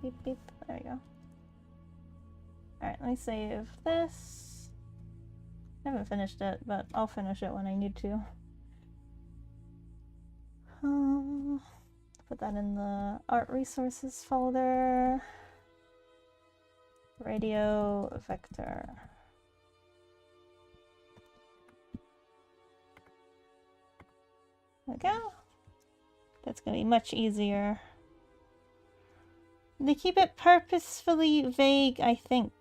Beep beep. There you go. Alright, let me save this. I haven't finished it, but I'll finish it when I need to. Put that in the art resources folder. Radio vector. There we go. That's gonna be much easier. They keep it purposefully vague, I think.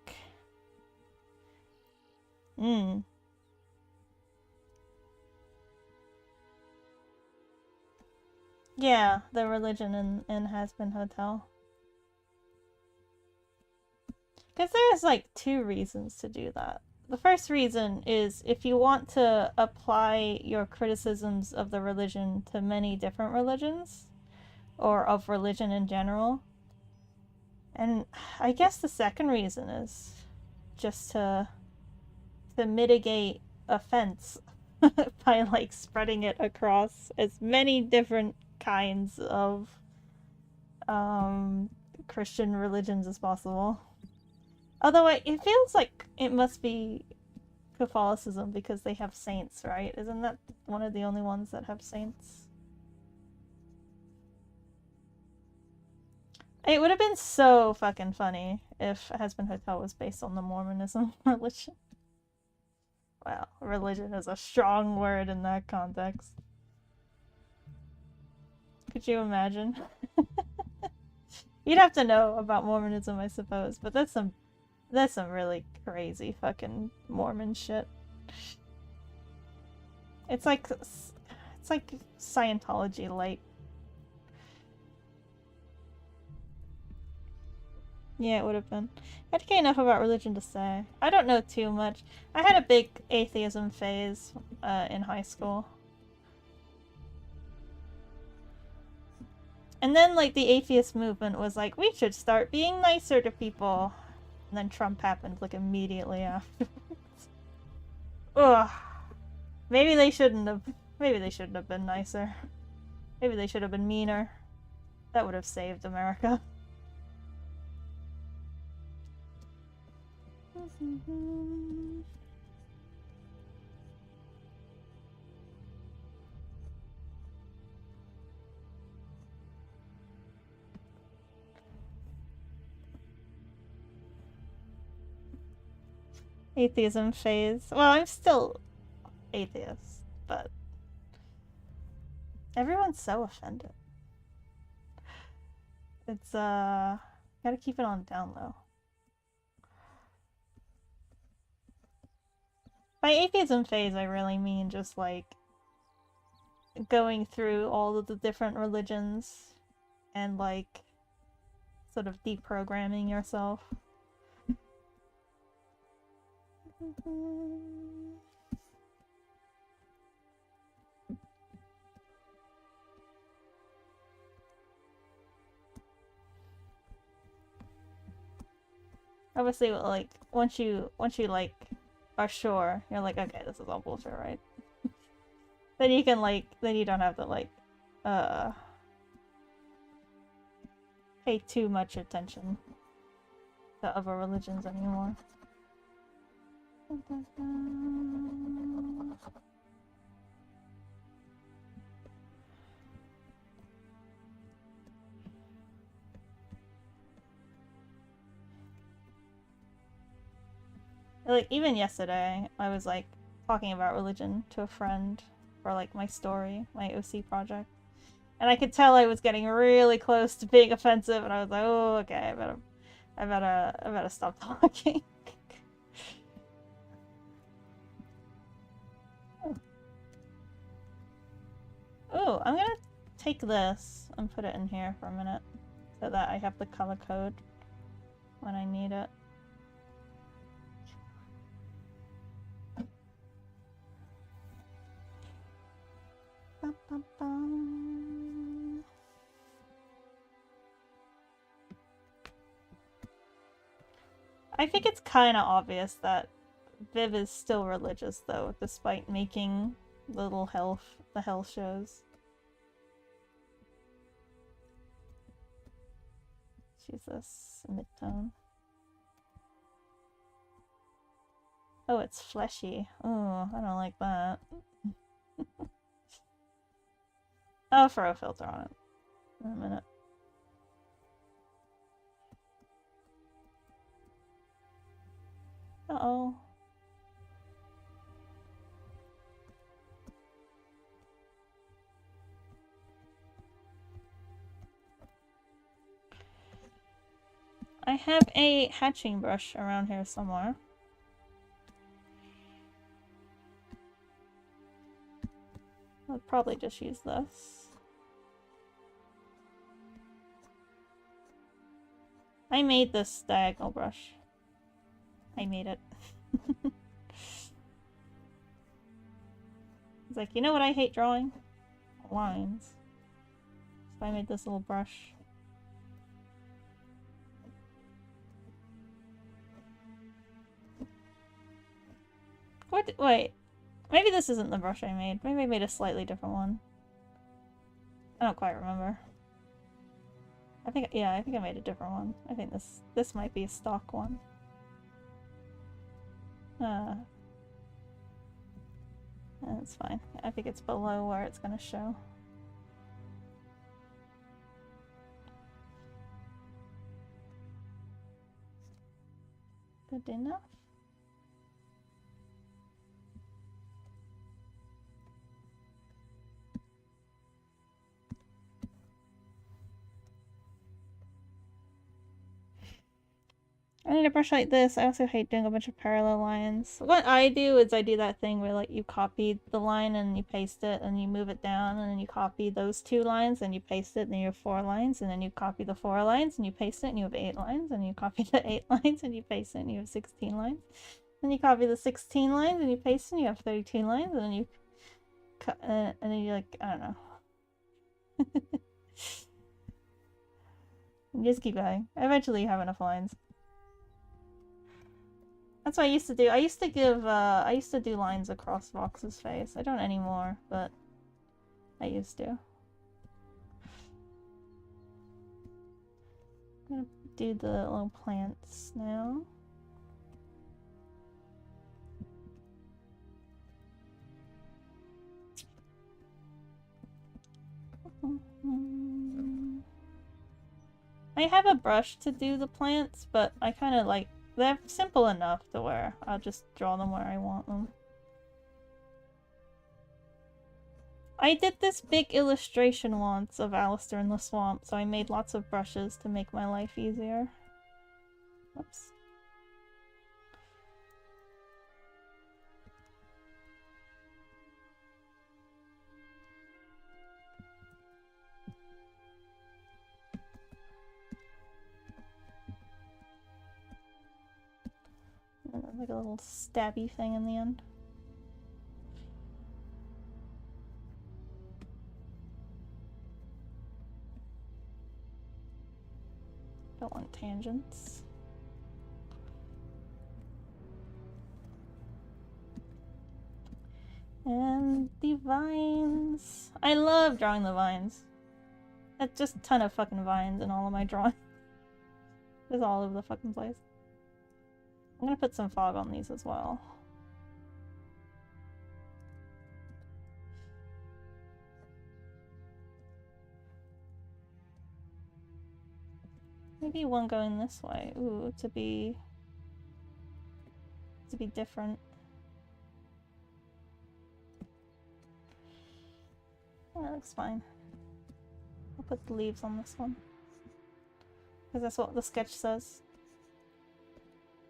Yeah, the religion in Hazbin Hotel. Because there's like two reasons to do that. The first reason is if you want to apply your criticisms of the religion to many different religions, or of religion in general. And I guess the second reason is just to mitigate offense by like spreading it across as many different kinds of Christian religions as possible. Although it feels like it must be Catholicism because they have saints, right? Isn't that one of the only ones that have saints? It would have been so fucking funny if Hazbin Hotel was based on the Mormonism religion. Well, religion is a strong word in that context. Could you imagine? You'd have to know about Mormonism, I suppose, but that's some really crazy fucking Mormon shit. It's like Scientology light. Yeah, it would have been. I had to get enough about religion to say. I don't know too much. I had a big atheism phase in high school. And then, like, the atheist movement was like, we should start being nicer to people. And then Trump happened, like, immediately afterwards. Ugh. Maybe they shouldn't have been nicer. Maybe they should have been meaner. That would have saved America. Atheism phase. Well, I'm still atheist, but everyone's so offended. It's gotta keep it on down low. By atheism phase, I really mean just like going through all of the different religions and like sort of deprogramming yourself. Obviously, like once you like are sure, you're like, okay, this is all bullshit, right? Then you can like, then you don't have to like pay too much attention to other religions anymore. Like, even yesterday, I was like talking about religion to a friend for like my story, my OC project. And I could tell I was getting really close to being offensive, and I was like, oh, okay, I better stop talking. Oh, I'm gonna take this and put it in here for a minute so that I have the color code when I need it. I think it's kind of obvious that Viv is still religious, though, despite making the hell shows. She's this mid-tone. Oh, it's fleshy. Oh, I don't like that. I'll throw a filter on it in a minute. Uh-oh. I have a hatching brush around here somewhere. I'll probably just use this. I made this diagonal brush. I made it. It's like, you know what I hate drawing? Lines. So I made this little brush. What? Wait. Maybe this isn't the brush I made. Maybe I made a slightly different one. I don't quite remember. I think I made a different one. I think this might be a stock one. That's fine. I think it's below where it's gonna show. Good enough. need a brush like this. I also hate doing a bunch of parallel lines. What I do is I do that thing where like you copy the line and you paste it and you move it down and then you copy those 2 lines and you paste it and then you have 4 lines and then you copy the 4 lines and you paste it and you have 8 lines and you copy the 8 lines and you paste it and you have 16 lines. Then you copy the 16 lines and you paste it and you have 32 lines and then you and then you like, I don't know. Just keep going. Eventually you have enough lines. That's what I used to do. I used to do lines across Vox's face. I don't anymore, but I used to. I'm gonna do the little plants now. I have a brush to do the plants, but I kind of like, they're simple enough to where I'll just draw them where I want them. I did this big illustration once of Alistair in the swamp, so I made lots of brushes to make my life easier. Whoops. Like a little stabby thing in the end. Don't want tangents. And the vines. I love drawing the vines. That's just a ton of fucking vines in all of my drawings. There's all over the fucking place. I'm gonna put some fog on these as well. Maybe one going this way. Ooh, to be different. That looks fine. I'll put the leaves on this one. Because that's what the sketch says.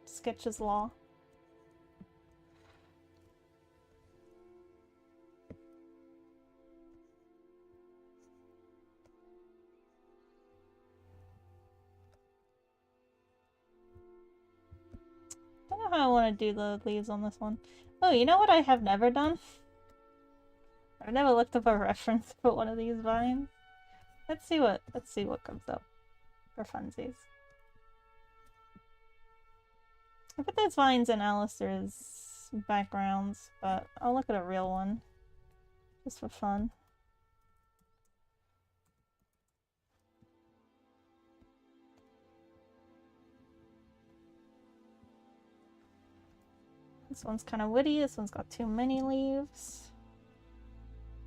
Sketch is law. Don't know how I want to do the leaves on this one. Oh, you know what I have never done? I've never looked up a reference for one of these vines. Let's see what comes up for funsies. I put those vines in Alistair's backgrounds, but I'll look at a real one just for fun. This one's kind of witty. This one's got too many leaves.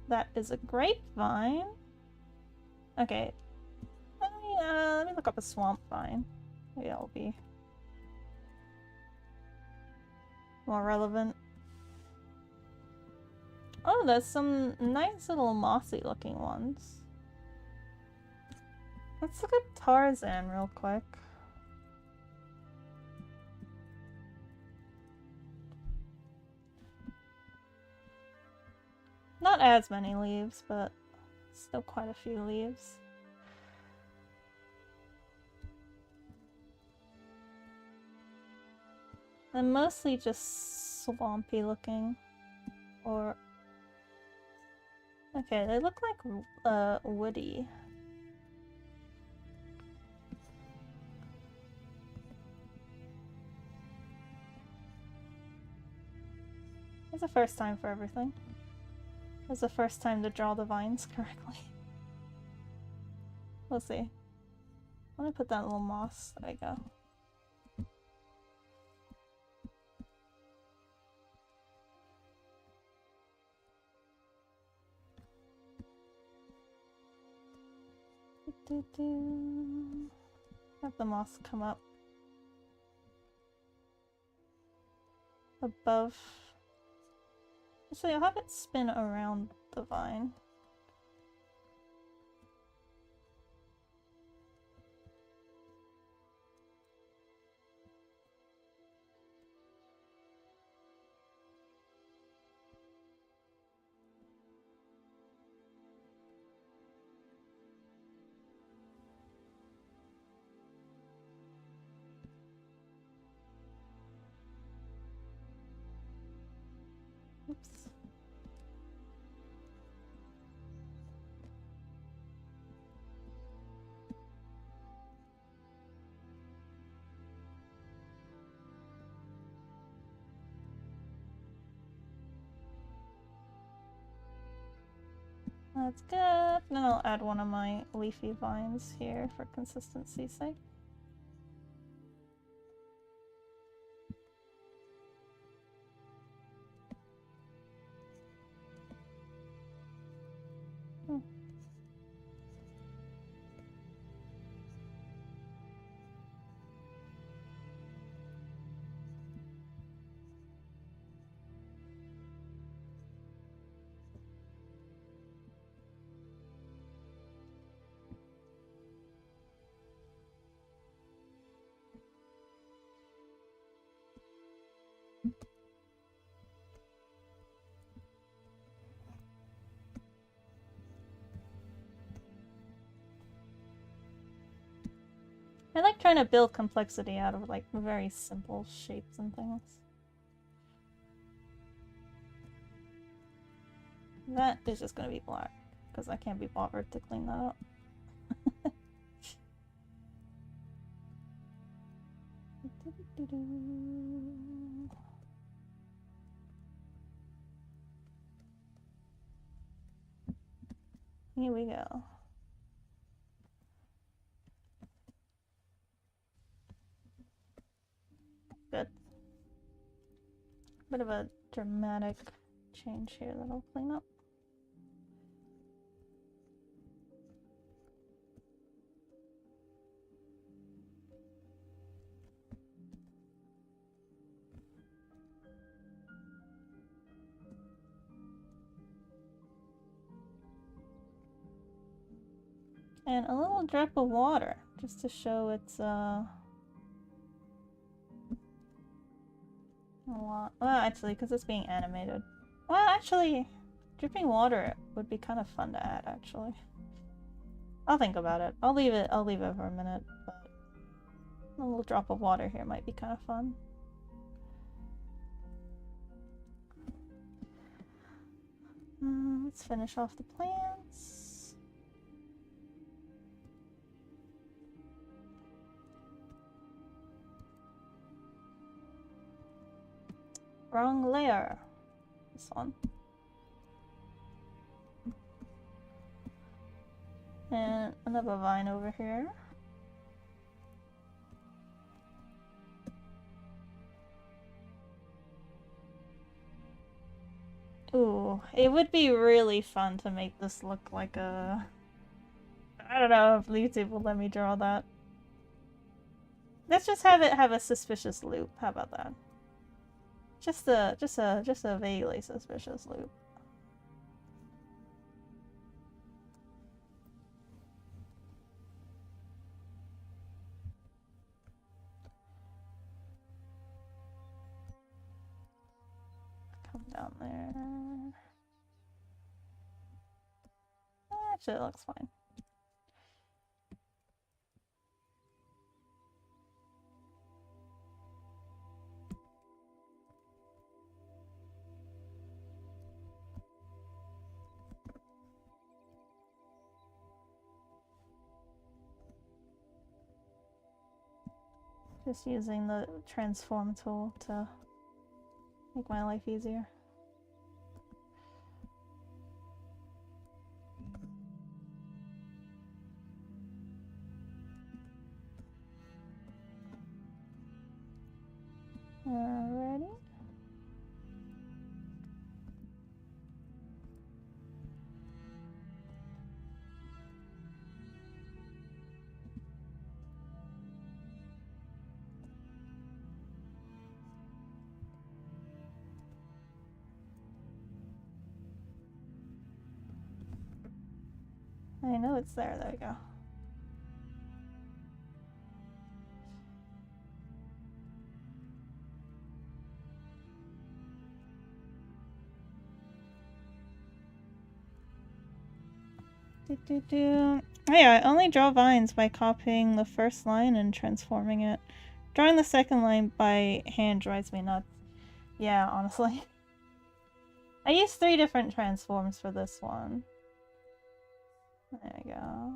That is a grapevine. Okay. Let me look up a swamp vine. Maybe that'll be more relevant. Oh, there's some nice little mossy looking ones. Let's look at Tarzan real quick. Not as many leaves, but still quite a few leaves. They're mostly just swampy looking. Or... okay, they look like woody. It's the first time for everything. It's the first time to draw the vines correctly. We'll see. I'm gonna put that little moss. There we go. Have the moss come up above. Actually, I'll have it spin around the vine. That's good. Then I'll add one of my leafy vines here for consistency's sake. I like trying to build complexity out of like very simple shapes and things. That is just gonna be black because I can't be bothered to clean that up. Here we go. Good. Bit of a dramatic change here that I'll clean up. And a little drop of water, just to show it's, a lot. Well, actually, because it's being animated. Well, actually, dripping water would be kind of fun to add, actually. I'll think about it. I'll leave it for a minute, but a little drop of water here might be kind of fun. Let's finish off the plants. Wrong layer. This one. And another vine over here. Ooh, it would be really fun to make this look like a... I don't know if YouTube will let me draw that. Let's just have it have a suspicious loop. How about that? Just a vaguely suspicious loop. Come down there. Actually, it looks fine. Just using the transform tool to make my life easier. Alrighty. I know it's there. There we go. Oh yeah, I only draw vines by copying the first line and transforming it. Drawing the second line by hand drives me nuts. Yeah, honestly. I used 3 different transforms for this one. There we go.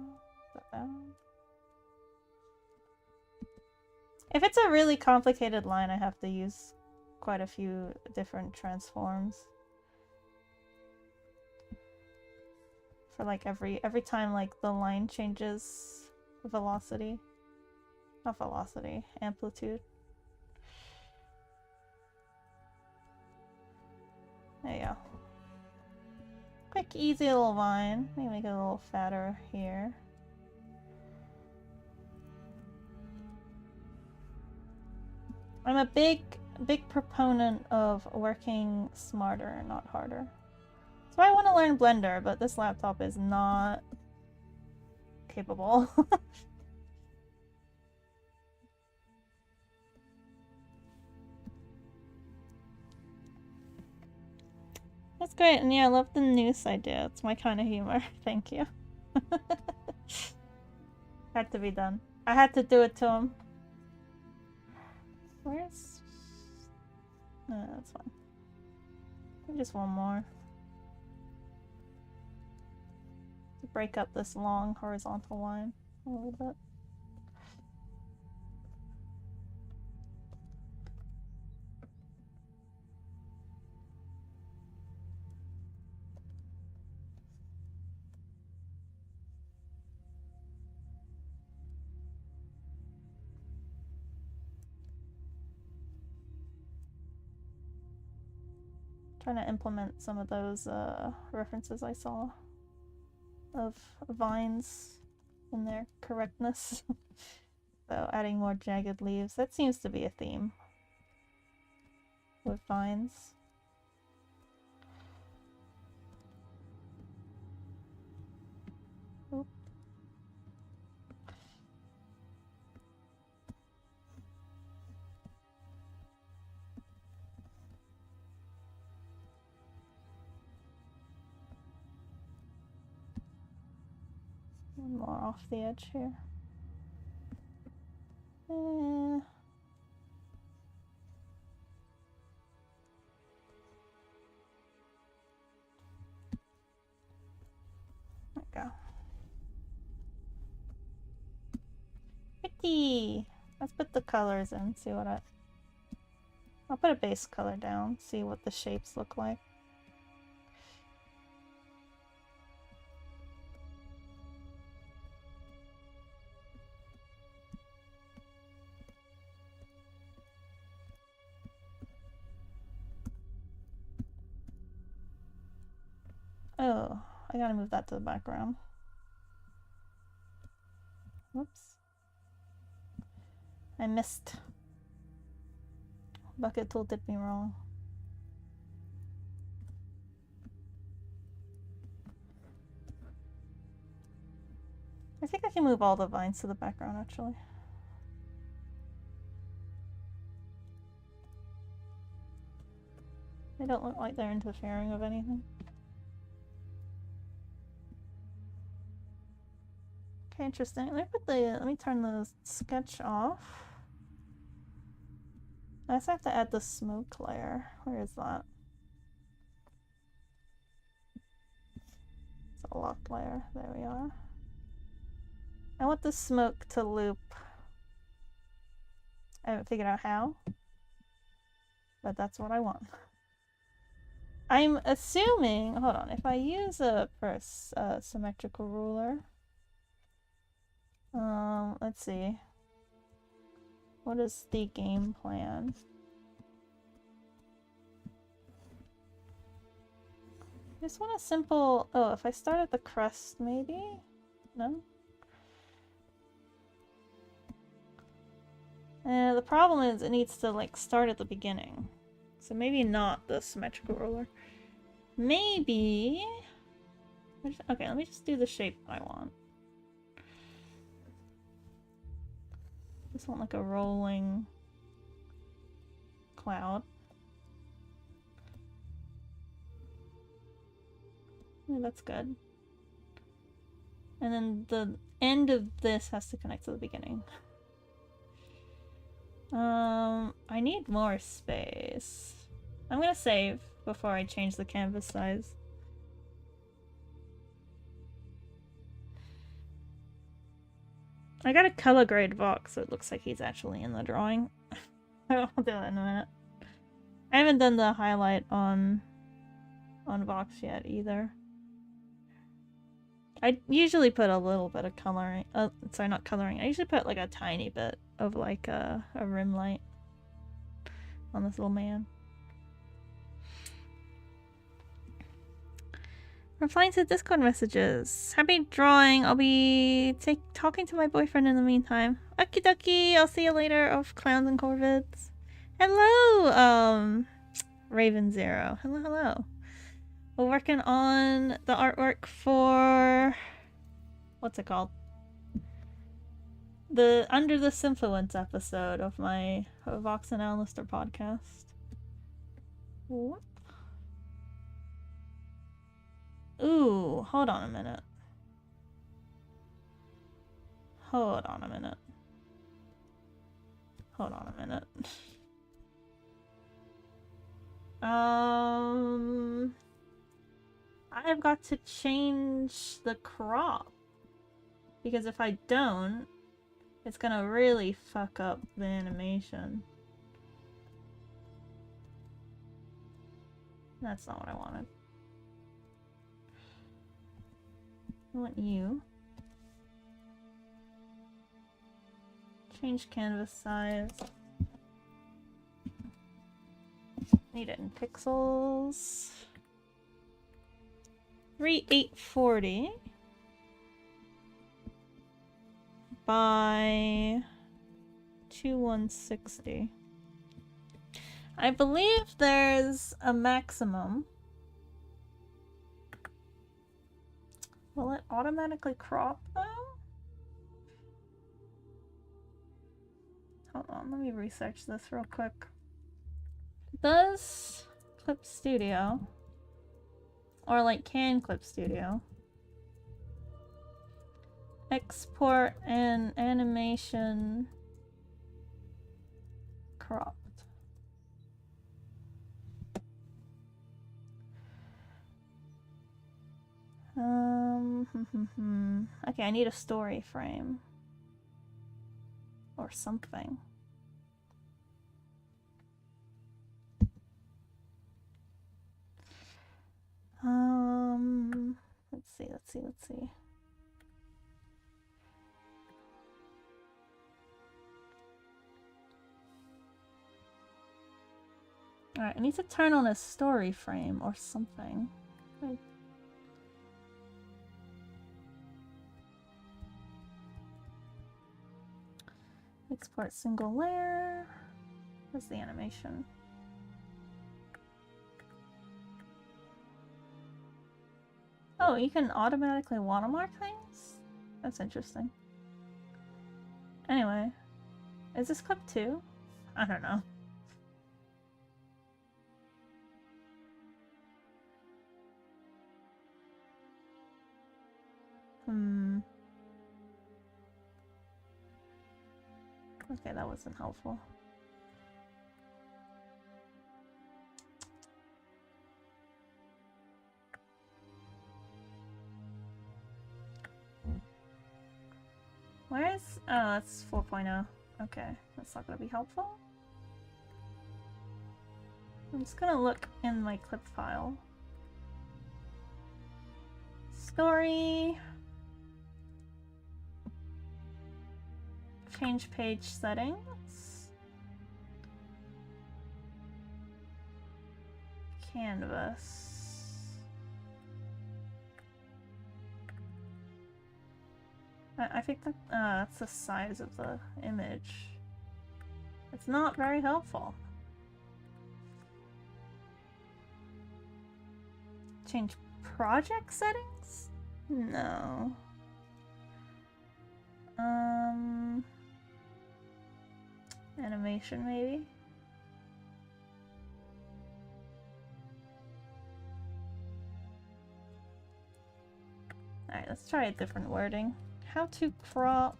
Put that down. If it's a really complicated line, I have to use quite a few different transforms. for like every time like the line changes velocity. Not velocity, amplitude. There you go. Quick, easy little vine. Maybe make it a little fatter here. I'm a big proponent of working smarter, not harder. That's why I want to learn Blender, but this laptop is not capable. That's great, and yeah, I love the noose idea. It's my kind of humor. Thank you. Had to be done. I had to do it to him. Where's... No, that's fine. Maybe just one more. To break up this long horizontal line a little bit. Trying to implement some of those references I saw of vines in their correctness. So adding more jagged leaves. That seems to be a theme with vines. Oop. More off the edge here. There we go. Pretty! Let's put the colors in, see what I'll put a base color down, see what the shapes look like. Oh, I gotta move that to the background. Whoops. I missed. Bucket tool did me wrong. I think I can move all the vines to the background, actually. They don't look like they're interfering with anything. Okay, interesting. Let me turn the sketch off. I just have to add the smoke layer. Where is that? It's a locked layer. There we are. I want the smoke to loop. I haven't figured out how, but that's what I want. I'm assuming, hold on, if I use a symmetrical ruler, let's see. What is the game plan? I just want a simple, oh, if I start at the crest, maybe? No? The problem is it needs to like start at the beginning. So maybe not the symmetrical ruler. Maybe... Okay, let me just do the shape I want. Just want like a rolling cloud. Yeah, that's good. And then the end of this has to connect to the beginning. I need more space. I'm gonna save before I change the canvas size. I got a color grade Vox, so it looks like he's actually in the drawing. I'll do that in a minute. I haven't done the highlight on Vox yet either. I usually put a little bit of coloring. Sorry, not coloring. I usually put like a tiny bit of like a rim light on this little man. Replying to Discord messages. Happy drawing. I'll be talking to my boyfriend in the meantime. Okie dokie. I'll see you later, of clowns and corvids. Hello, Raven Zero. Hello, hello. We're working on the artwork for... what's it called? The Under This Influence episode of my Vox and Alistair podcast. What? Ooh, hold on a minute. Hold on a minute. Hold on a minute. I've got to change the crop. Because if I don't, it's gonna really fuck up the animation. That's not what I wanted. I want you. Change canvas size. Need it in pixels. 3840 by 2160. I believe there's a maximum. Will it automatically crop though? Hold on, let me research this real quick. Does Clip Studio, or like can Clip Studio, export an animation cropped? Okay, I need a story frame or something. Let's see. Alright, I need to turn on a story frame or something. Export single layer. Where's the animation? Oh, you can automatically watermark things? That's interesting. Anyway, is this clip 2? I don't know. Okay, that wasn't helpful. Where is... oh, that's 4.0. Okay, that's not gonna be helpful. I'm just gonna look in my clip file. Story. Change page settings. Canvas. I think that that's the size of the image. It's not very helpful. Change project settings? No. Animation maybe? Alright, let's try a different wording. How to crop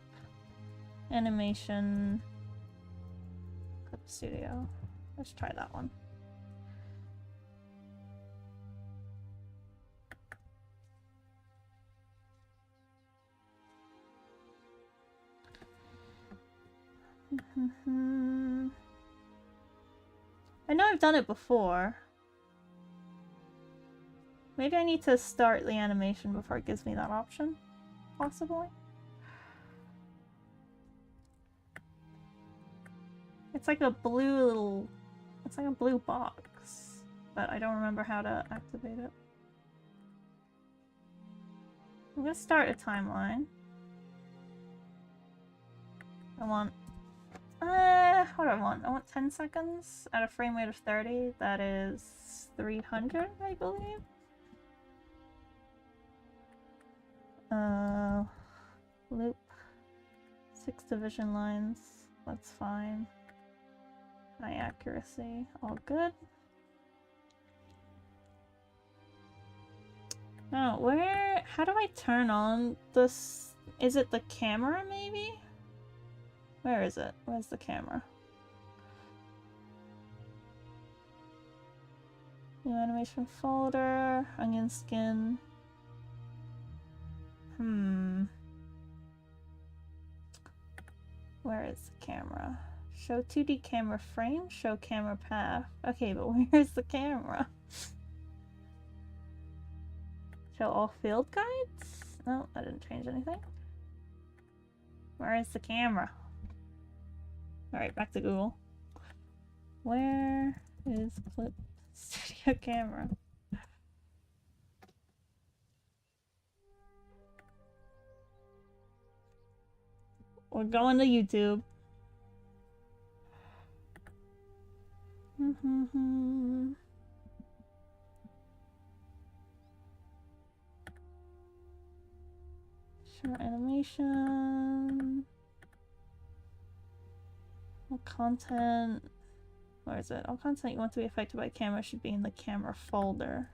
animation Clip Studio. Let's try that one. I know I've done it before. Maybe I need to start the animation before it gives me that option, possibly. It's like a blue little... It's like a blue box, but I don't remember how to activate it. I'm gonna start a timeline. I want... what do I want? I want 10 seconds at a frame rate of 30. That is 300, I believe. Loop. 6 division lines. That's fine. High accuracy. All good. Now, where... How do I turn on this? Is it the camera, maybe? Where is it? Where's the camera? New animation folder. Onion skin. Where is the camera? Show 2D camera frame, show camera path. Okay, but where's the camera? Show all field guides? No, that didn't change anything. Where is the camera? Alright, back to Google. Where is Clip Studio camera? We're going to YouTube. Show animation. All content. Where is it? All content you want to be affected by camera should be in the camera folder.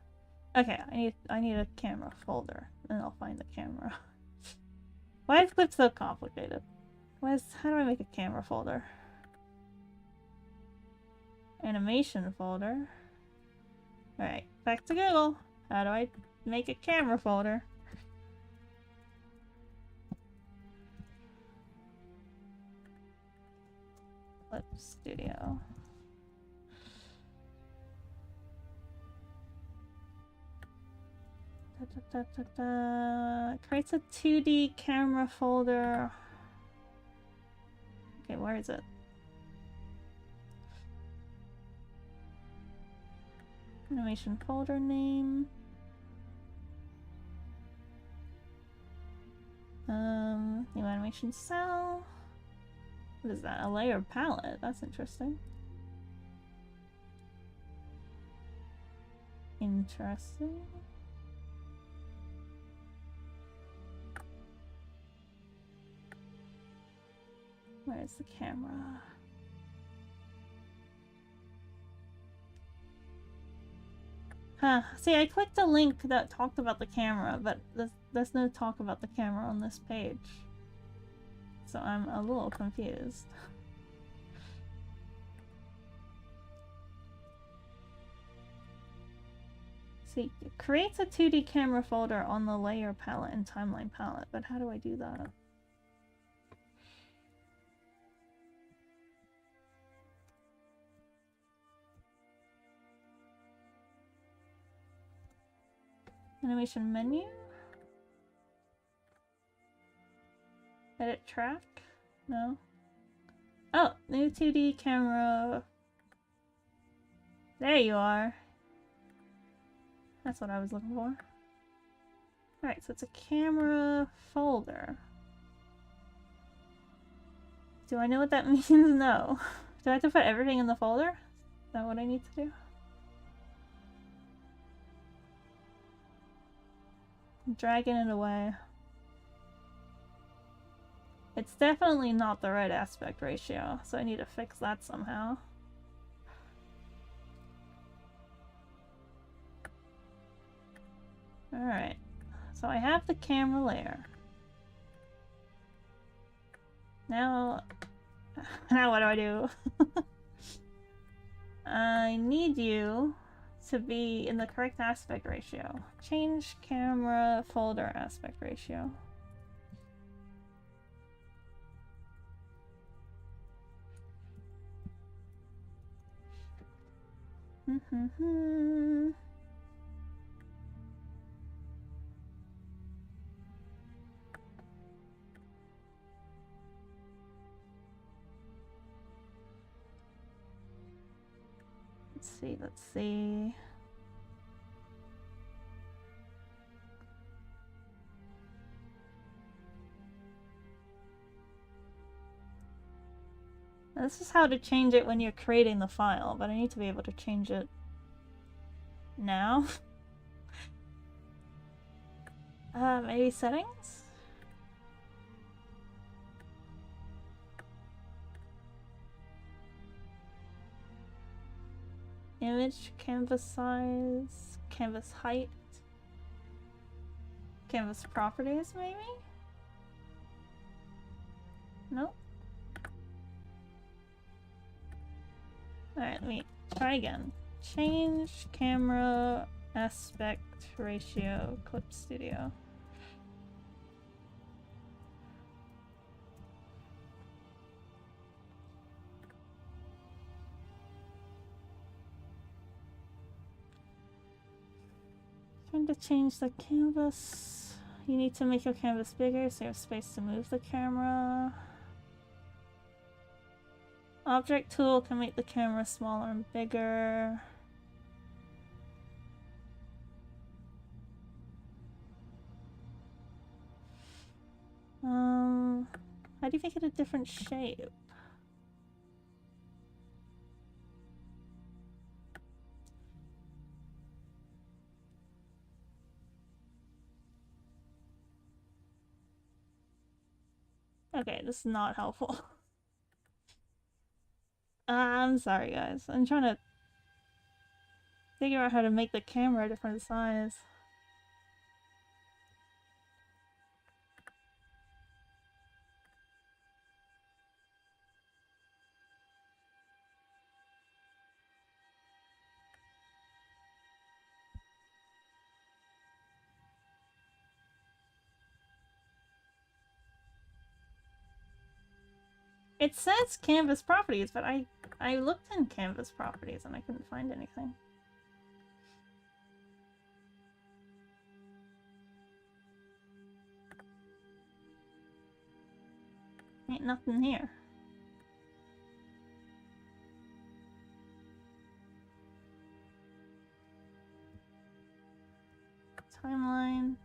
Okay, I need a camera folder, and I'll find the camera. Why is Clip so complicated? How do I make a camera folder? Animation folder. Alright, back to Google. How do I make a camera folder? Clip Studio. Creates a 2D camera folder. Okay, where is it? Animation folder name. New animation cell. What is that? A layer palette. That's interesting. Interesting. Where's the camera? Huh. See, I clicked a link that talked about the camera, but there's no talk about the camera on this page. So I'm a little confused. See, it creates a 2D camera folder on the layer palette and timeline palette, but how do I do that? Animation menu? Edit track? No. Oh, new 2D camera. There you are. That's what I was looking for. Alright, so it's a camera folder. Do I know what that means? No. Do I have to put everything in the folder? Is that what I need to do? I'm dragging it away. It's definitely not the right aspect ratio, so I need to fix that somehow. Alright, so I have the camera layer. Now what do I do? I need you to be in the correct aspect ratio. Change camera folder aspect ratio. Let's see. This is how to change it when you're creating the file, but I need to be able to change it now. Maybe settings? Image, canvas size, canvas height, canvas properties, maybe? Nope. Alright, let me try again. Change camera aspect ratio, Clip Studio. Trying to change the canvas. You need to make your canvas bigger so you have space to move the camera. Object tool can make the camera smaller and bigger. How do you make it a different shape? Okay, this is not helpful. I'm sorry, guys. I'm trying to figure out how to make the camera a different size. It says canvas properties, but I looked in canvas properties and I couldn't find anything. Ain't nothing here. Timeline,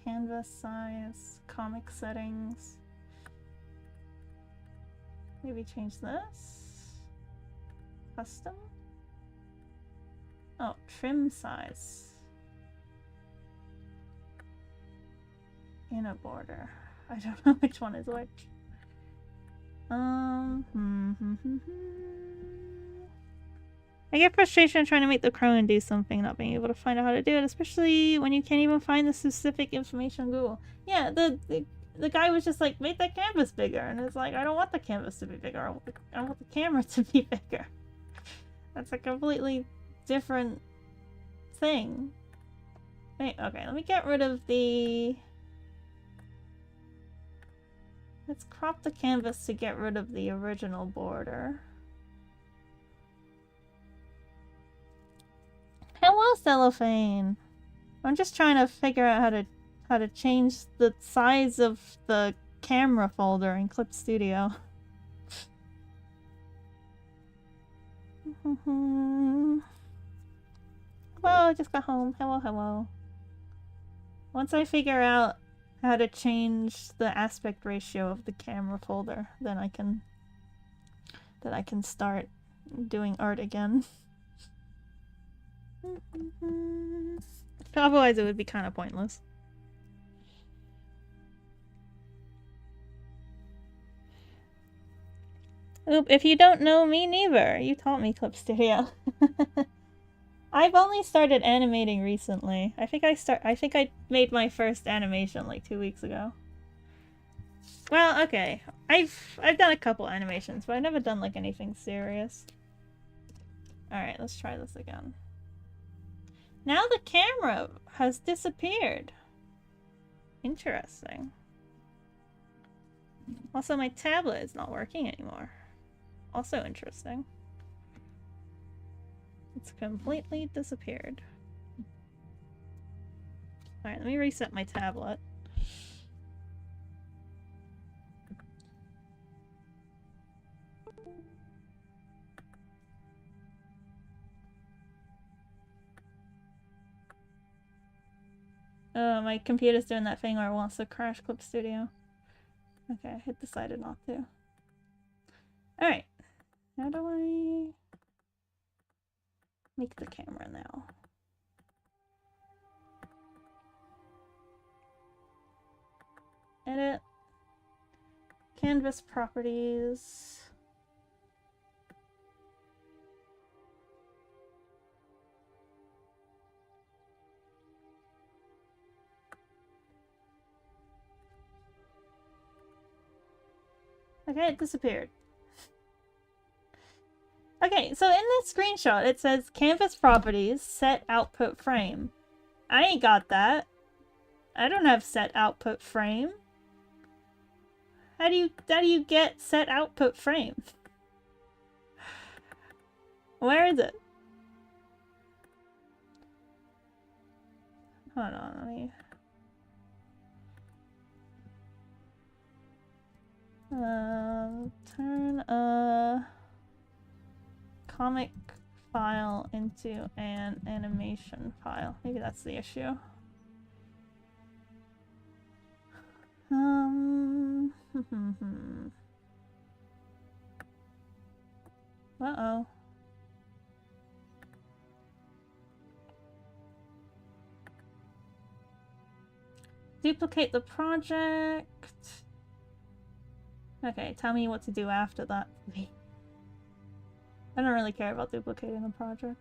canvas size, comic settings. Maybe change this. Custom. Oh, trim size. Inner border. I don't know which one is which. I get frustration trying to make the Chrome do something, not being able to find out how to do it, especially when you can't even find the specific information on Google. Yeah, the guy was just like, make that canvas bigger, and it's like, I don't want the canvas to be bigger, I want the camera to be bigger. That's a completely different thing. Wait, okay, let me get rid of the... Let's crop the canvas to get rid of the original border. Hello, Cellophane! I'm just trying to figure out how to change the size of the camera folder in Clip Studio. Hello, I just got home. Hello, hello. Once I figure out how to change the aspect ratio of the camera folder, then I can start doing art again. Otherwise it would be kind of pointless. Oop, if you don't know me neither, you taught me Clip Studio. I've only started animating recently. I think I made my first animation like 2 weeks ago. Well, okay. I've done a couple animations, but I've never done like anything serious. Alright, let's try this again. Now the camera has disappeared. Interesting. Also, my tablet is not working anymore. Also interesting. It's completely disappeared. Alright, let me reset my tablet. My computer's doing that thing where it wants to crash Clip Studio. Okay, it decided not to. Alright. How do I make the camera now? Edit. Canvas properties. Okay, it disappeared. Okay, so in this screenshot, it says canvas properties, set output frame. I ain't got that. I don't have set output frame. How do you get set output frame? Where is it? Hold on, let me... turn a comic file into an animation file. Maybe that's the issue. Uh-oh. Duplicate the project. Okay, tell me what to do after that. I don't really care about duplicating the project.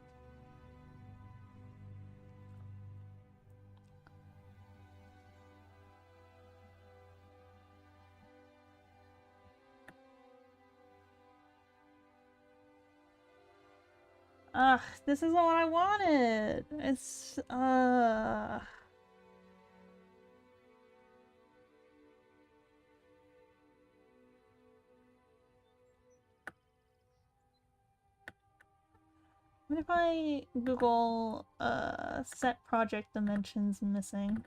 Ugh, this isn't what I wanted. It's, What if I Google, set project dimensions missing?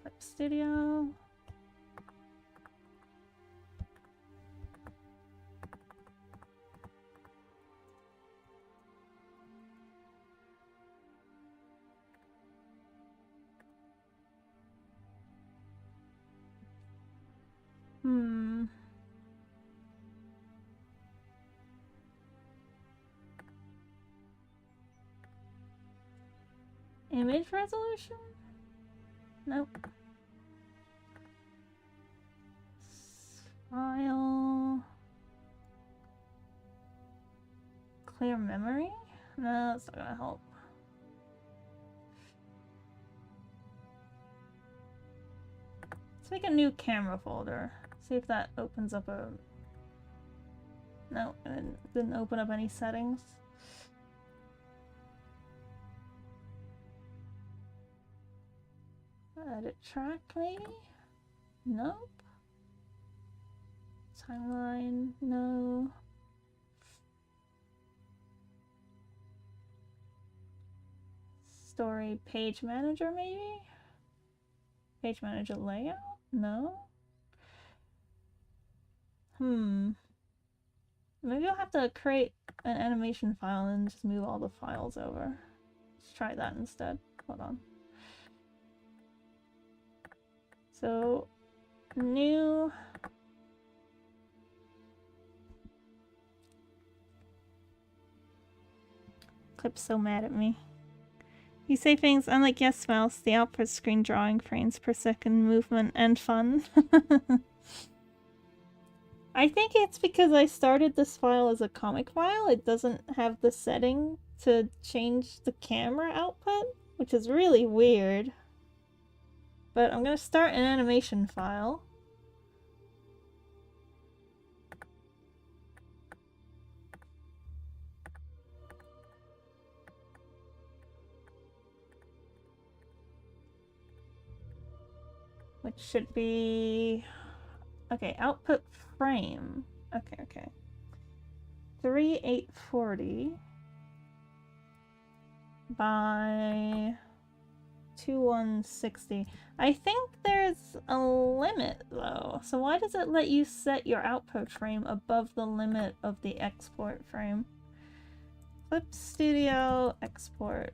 Clip Studio. Image resolution? Nope. File. Clear memory? No, that's not gonna help. Let's make a new camera folder. See if that opens up a... No, it didn't open up any settings. Edit track, maybe? Nope. Timeline, no. Story page manager, maybe? Page manager layout? No. Maybe I'll have to create an animation file and just move all the files over. Let's try that instead. Hold on. So, new... Clip's so mad at me. You say things unlike Yes Mouse, the output screen drawing frames per second, movement, and fun. I think it's because I started this file as a comic file. It doesn't have the setting to change the camera output, which is really weird. But I'm gonna start an animation file. Which should be Okay, output frame. Okay. 3840 by 2160. I think there's a limit though. So why does it let you set your output frame above the limit of the export frame? Clip Studio export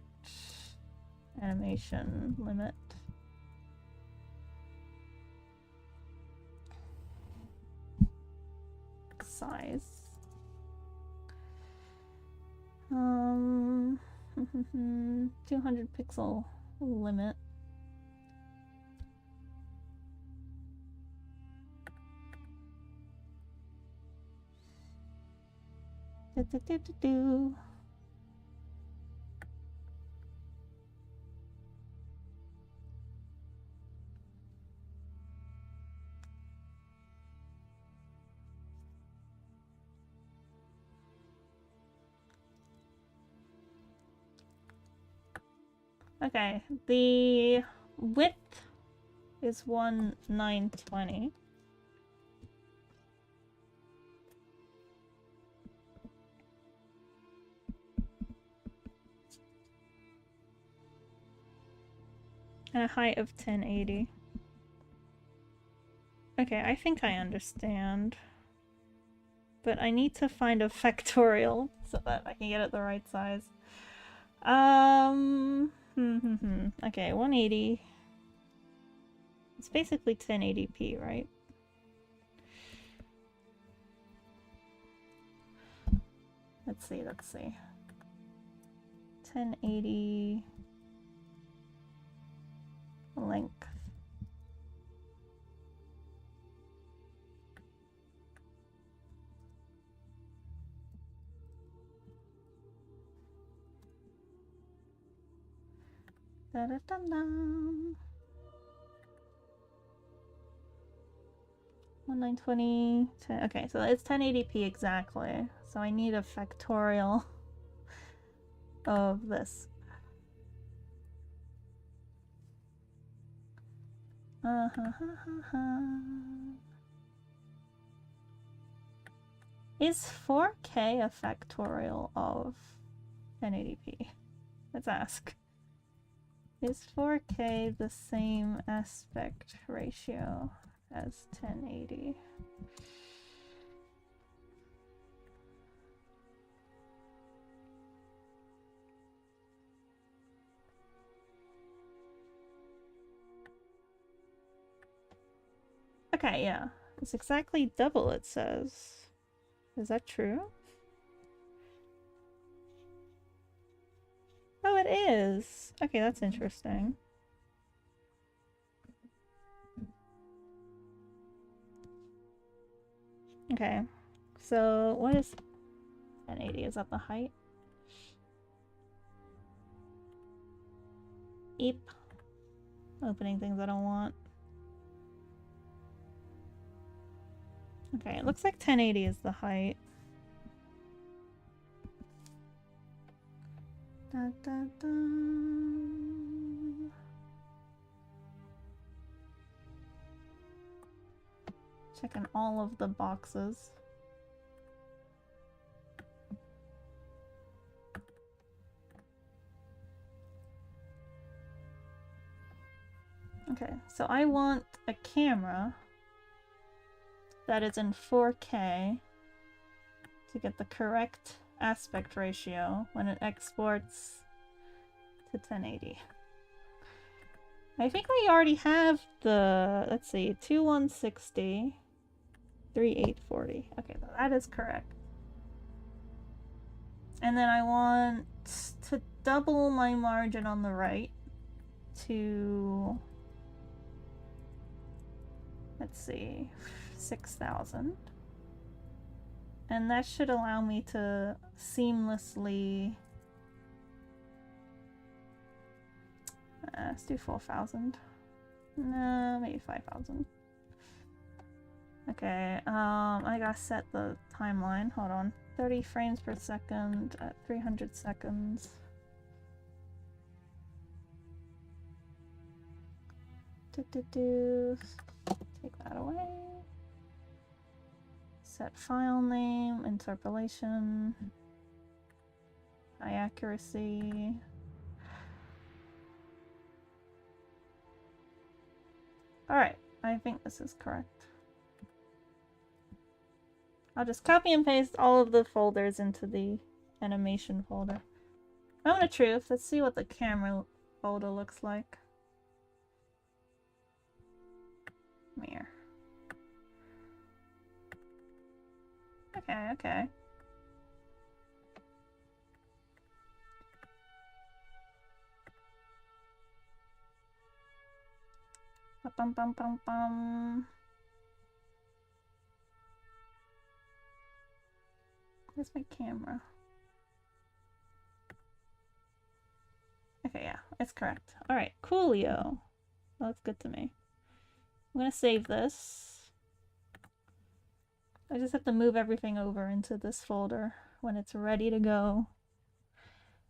animation limit. Size. 200 pixel limit. Do. Okay, the width is 1920. And a height of 1080. Okay, I think I understand. But I need to find a factorial so that I can get it the right size. Okay, 180. It's basically 1080p, right? Let's see. 1080 length. Da-da-dum-dum. 1920. Okay, so it's 1080p exactly. So I need a factorial of this. Is 4K a factorial of 1080p? Let's ask. Is 4K the same aspect ratio as 1080? Okay, yeah. It's exactly double, it says. Is that true? Oh, it is! Okay, that's interesting. Okay. So, what is 1080? Is that the height? Eep. Opening things I don't want. Okay, it looks like 1080 is the height. Da, da, da. Checking all of the boxes. Okay, so I want a camera that is in 4K to get the correct aspect ratio when it exports to 1080. I think we already have the, let's see, 2160, 3840. Okay, that is correct. And then I want to double my margin on the right to, let's see, 6,000. And that should allow me to seamlessly, let's do 4,000. No, maybe 5,000. Okay, I gotta set the timeline. Hold on. 30 frames per second at 300 seconds. Take that away. Set file name, interpolation, high accuracy. Alright, I think this is correct. I'll just copy and paste all of the folders into the animation folder. Moment of truth, let's see what the camera folder looks like. Come here. Okay, okay. Bum bum bum bum. Where's my camera? Okay, yeah, it's correct. Alright, coolio. That looks good to me. I'm gonna save this. I just have to move everything over into this folder when it's ready to go.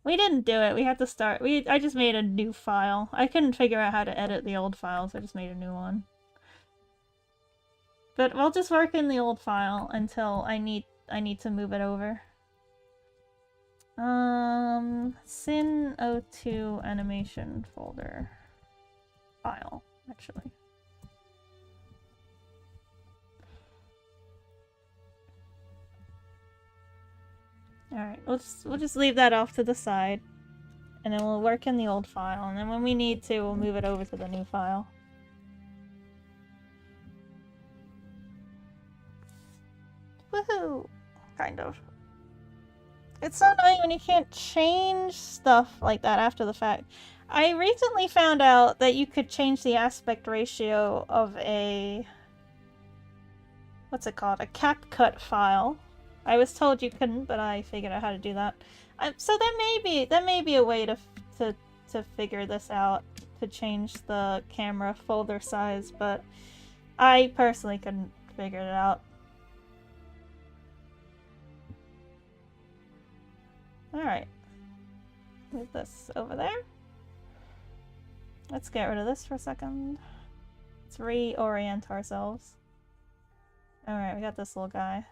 We didn't do it. We had to start. I just made a new file. I couldn't figure out how to edit the old file, so I just made a new one. But we'll just work in the old file until I need to move it over. Sin02 animation folder file, actually. Alright, we'll just leave that off to the side. And then we'll work in the old file, and then when we need to, we'll move it over to the new file. Woohoo! Kind of. It's so annoying when you can't change stuff like that after the fact. I recently found out that you could change the aspect ratio of a... what's it called? A CapCut file. I was told you couldn't, but I figured out how to do that. So that may be a way to figure this out, to change the camera folder size, but I personally couldn't figure it out. Alright. Move this over there. Let's get rid of this for a second. Let's reorient ourselves. Alright, we got this little guy.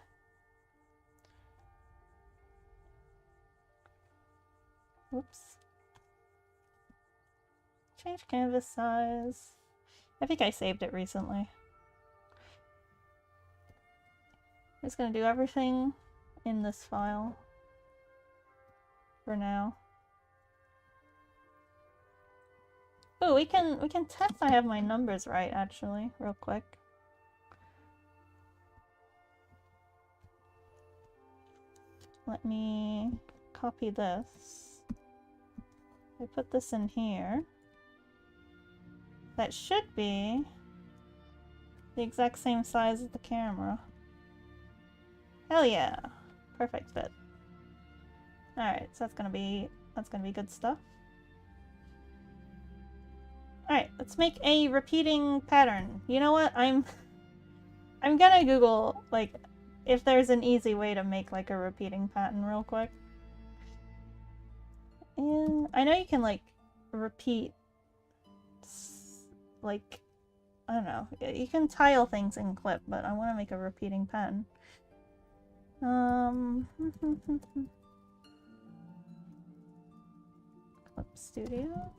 Whoops. Change canvas size. I think I saved it recently. I'm just gonna do everything in this file for now. Oh, we can test I have my numbers right, actually, real quick. Let me copy this. I put this in here. That should be the exact same size as the camera. Hell yeah! Perfect fit. Alright, so that's gonna be good stuff. Alright, let's make a repeating pattern. You know what? I'm gonna Google, like, if there's an easy way to make, like, a repeating pattern real quick. And I know you can, like, repeat, like, I don't know. You can tile things in Clip, but I want to make a repeating pattern. Clip Studio.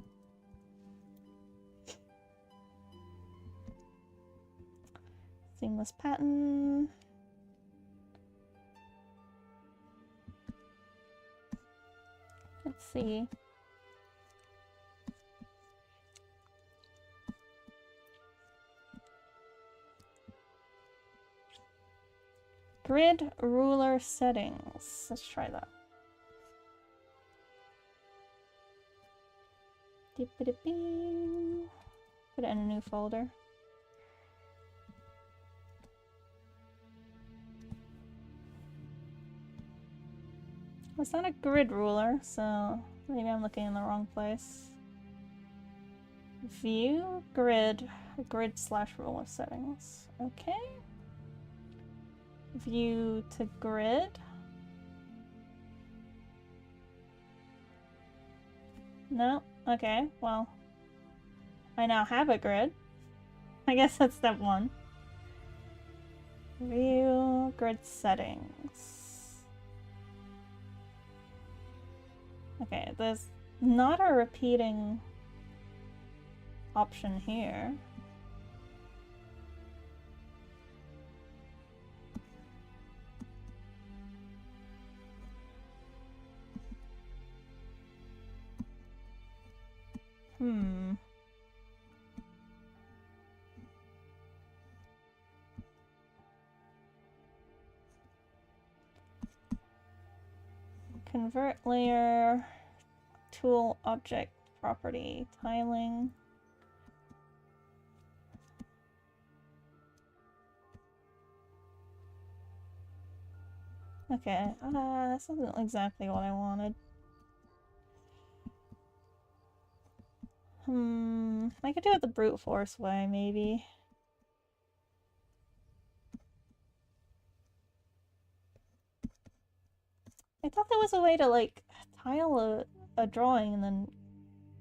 Seamless pattern. Let's see. Grid ruler settings. Let's try that. Put it in a new folder. It's not a grid ruler, so maybe I'm looking in the wrong place. View, grid / ruler settings. Okay. View to grid. No? Okay, well, I now have a grid. I guess that's step 1. View grid settings. Okay, there's not a repeating option here. Convert layer, tool, object, property, tiling. Okay, this isn't exactly what I wanted. I could do it the brute force way, maybe. I thought there was a way to, like, tile a drawing and then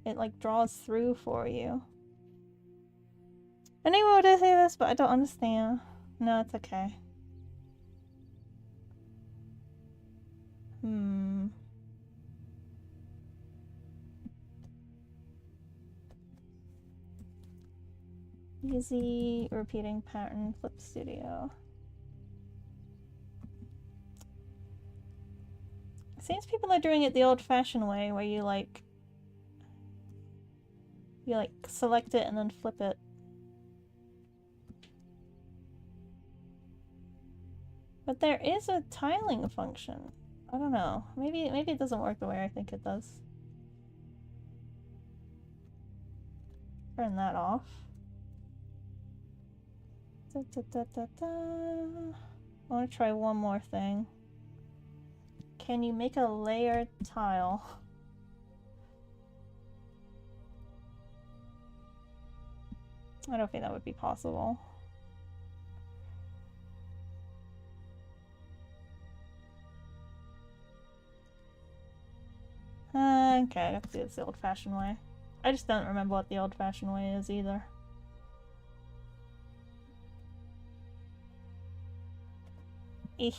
it, like, draws through for you. I know what to say this, but I don't understand. No, it's okay. Easy repeating pattern, Flip Studio. It seems people are doing it the old-fashioned way, where you select it and then flip it. But there is a tiling function. I don't know. Maybe it doesn't work the way I think it does. Turn that off. I want to try one more thing. Can you make a layered tile? I don't think that would be possible. Okay, I have to do this the old-fashioned way. I just don't remember what the old-fashioned way is either. Eek.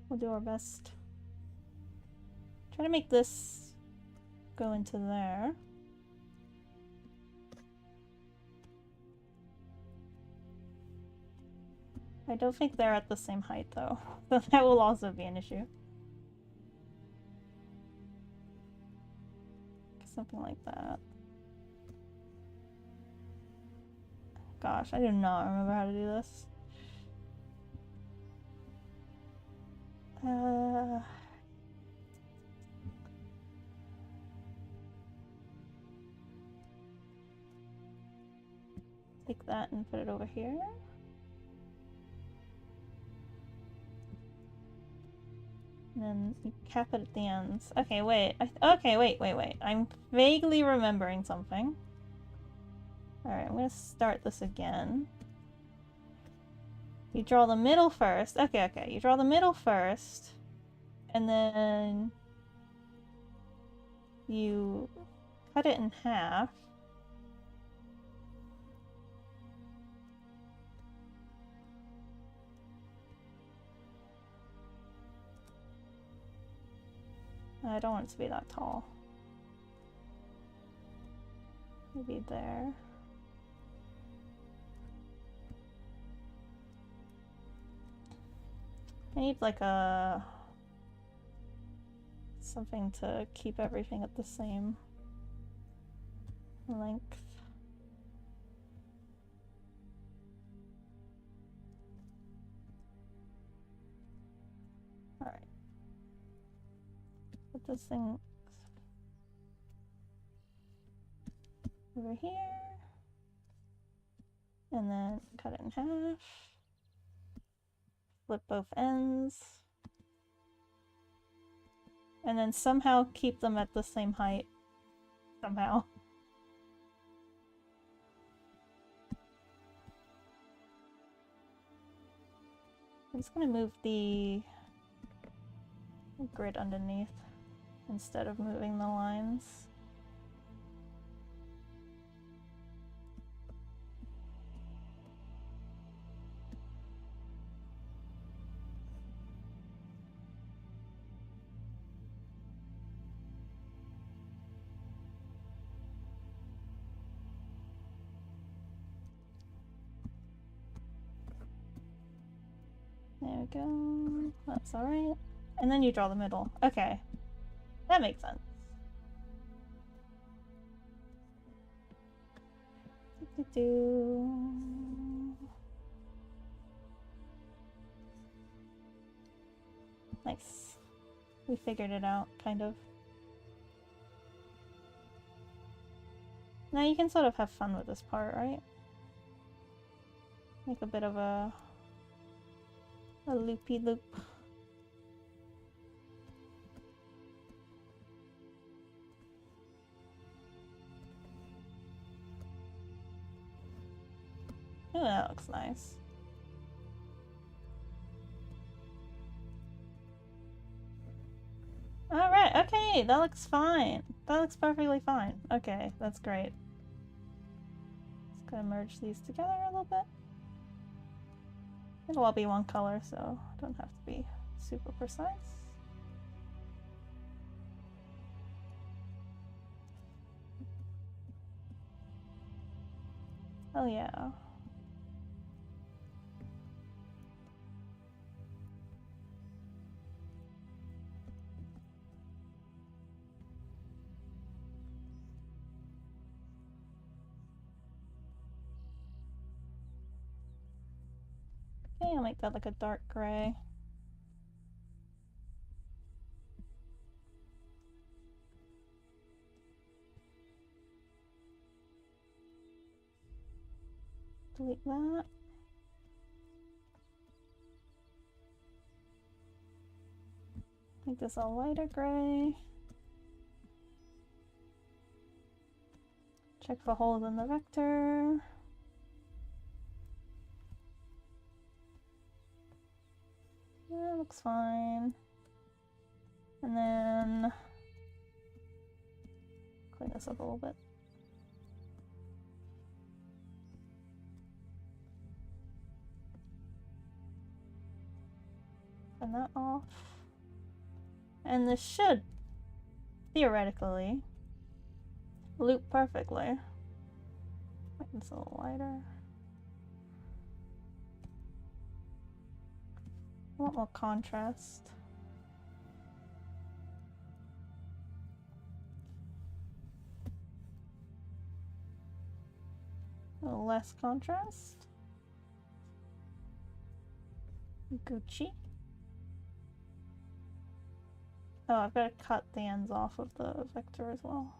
We'll do our best. Try to make this go into there. I don't think they're at the same height though. So that will also be an issue. Something like that. Gosh, I do not remember how to do this. Take that and put it over here. And then you cap it at the ends. Okay, wait. Okay, wait. I'm vaguely remembering something. Alright, I'm gonna start this again. You draw the middle first. Okay. You draw the middle first. And then you cut it in half. I don't want it to be that tall. Maybe there. I need like a something to keep everything at the same length. All right. Put this thing over here, and then cut it in half. Flip both ends. And then somehow keep them at the same height. Somehow. just gonna move the grid underneath instead of moving the lines. There we go. That's alright. And then you draw the middle. Okay. That makes sense. Nice. We figured it out, kind of. Now you can sort of have fun with this part, right? Make a bit of a loopy loop. Oh, that looks nice. Alright, okay, that looks fine. That looks perfectly fine. Okay, that's great. Just gonna merge these together a little bit. It'll all be one color, so I don't have to be super precise. Oh yeah. Okay, I'll make that like a dark gray. Delete that. Make this a lighter gray. Check for holes in the vector. Yeah, looks fine. And then clean this up a little bit. Turn that off. And this should, theoretically, loop perfectly. Make this a little lighter. I want more contrast. A little less contrast. Gucci. Oh, I've got to cut the ends off of the vector as well.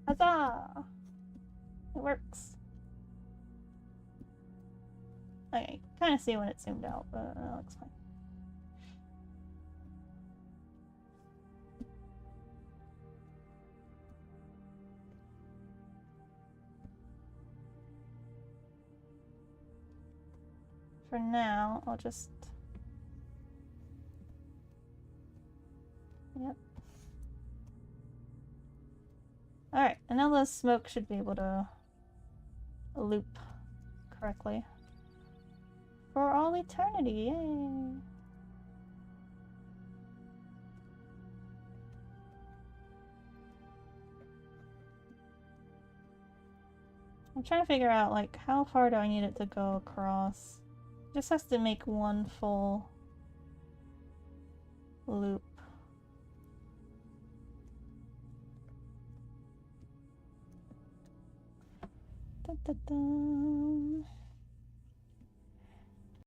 Huzzah! It works. Okay, kind of see when it's zoomed out, but that looks fine. For now, I'll just... Yep. Alright, and now the smoke should be able to loop correctly. For all eternity, yay! I'm trying to figure out, like, how far do I need it to go across? It just has to make one full loop. Da, da, da.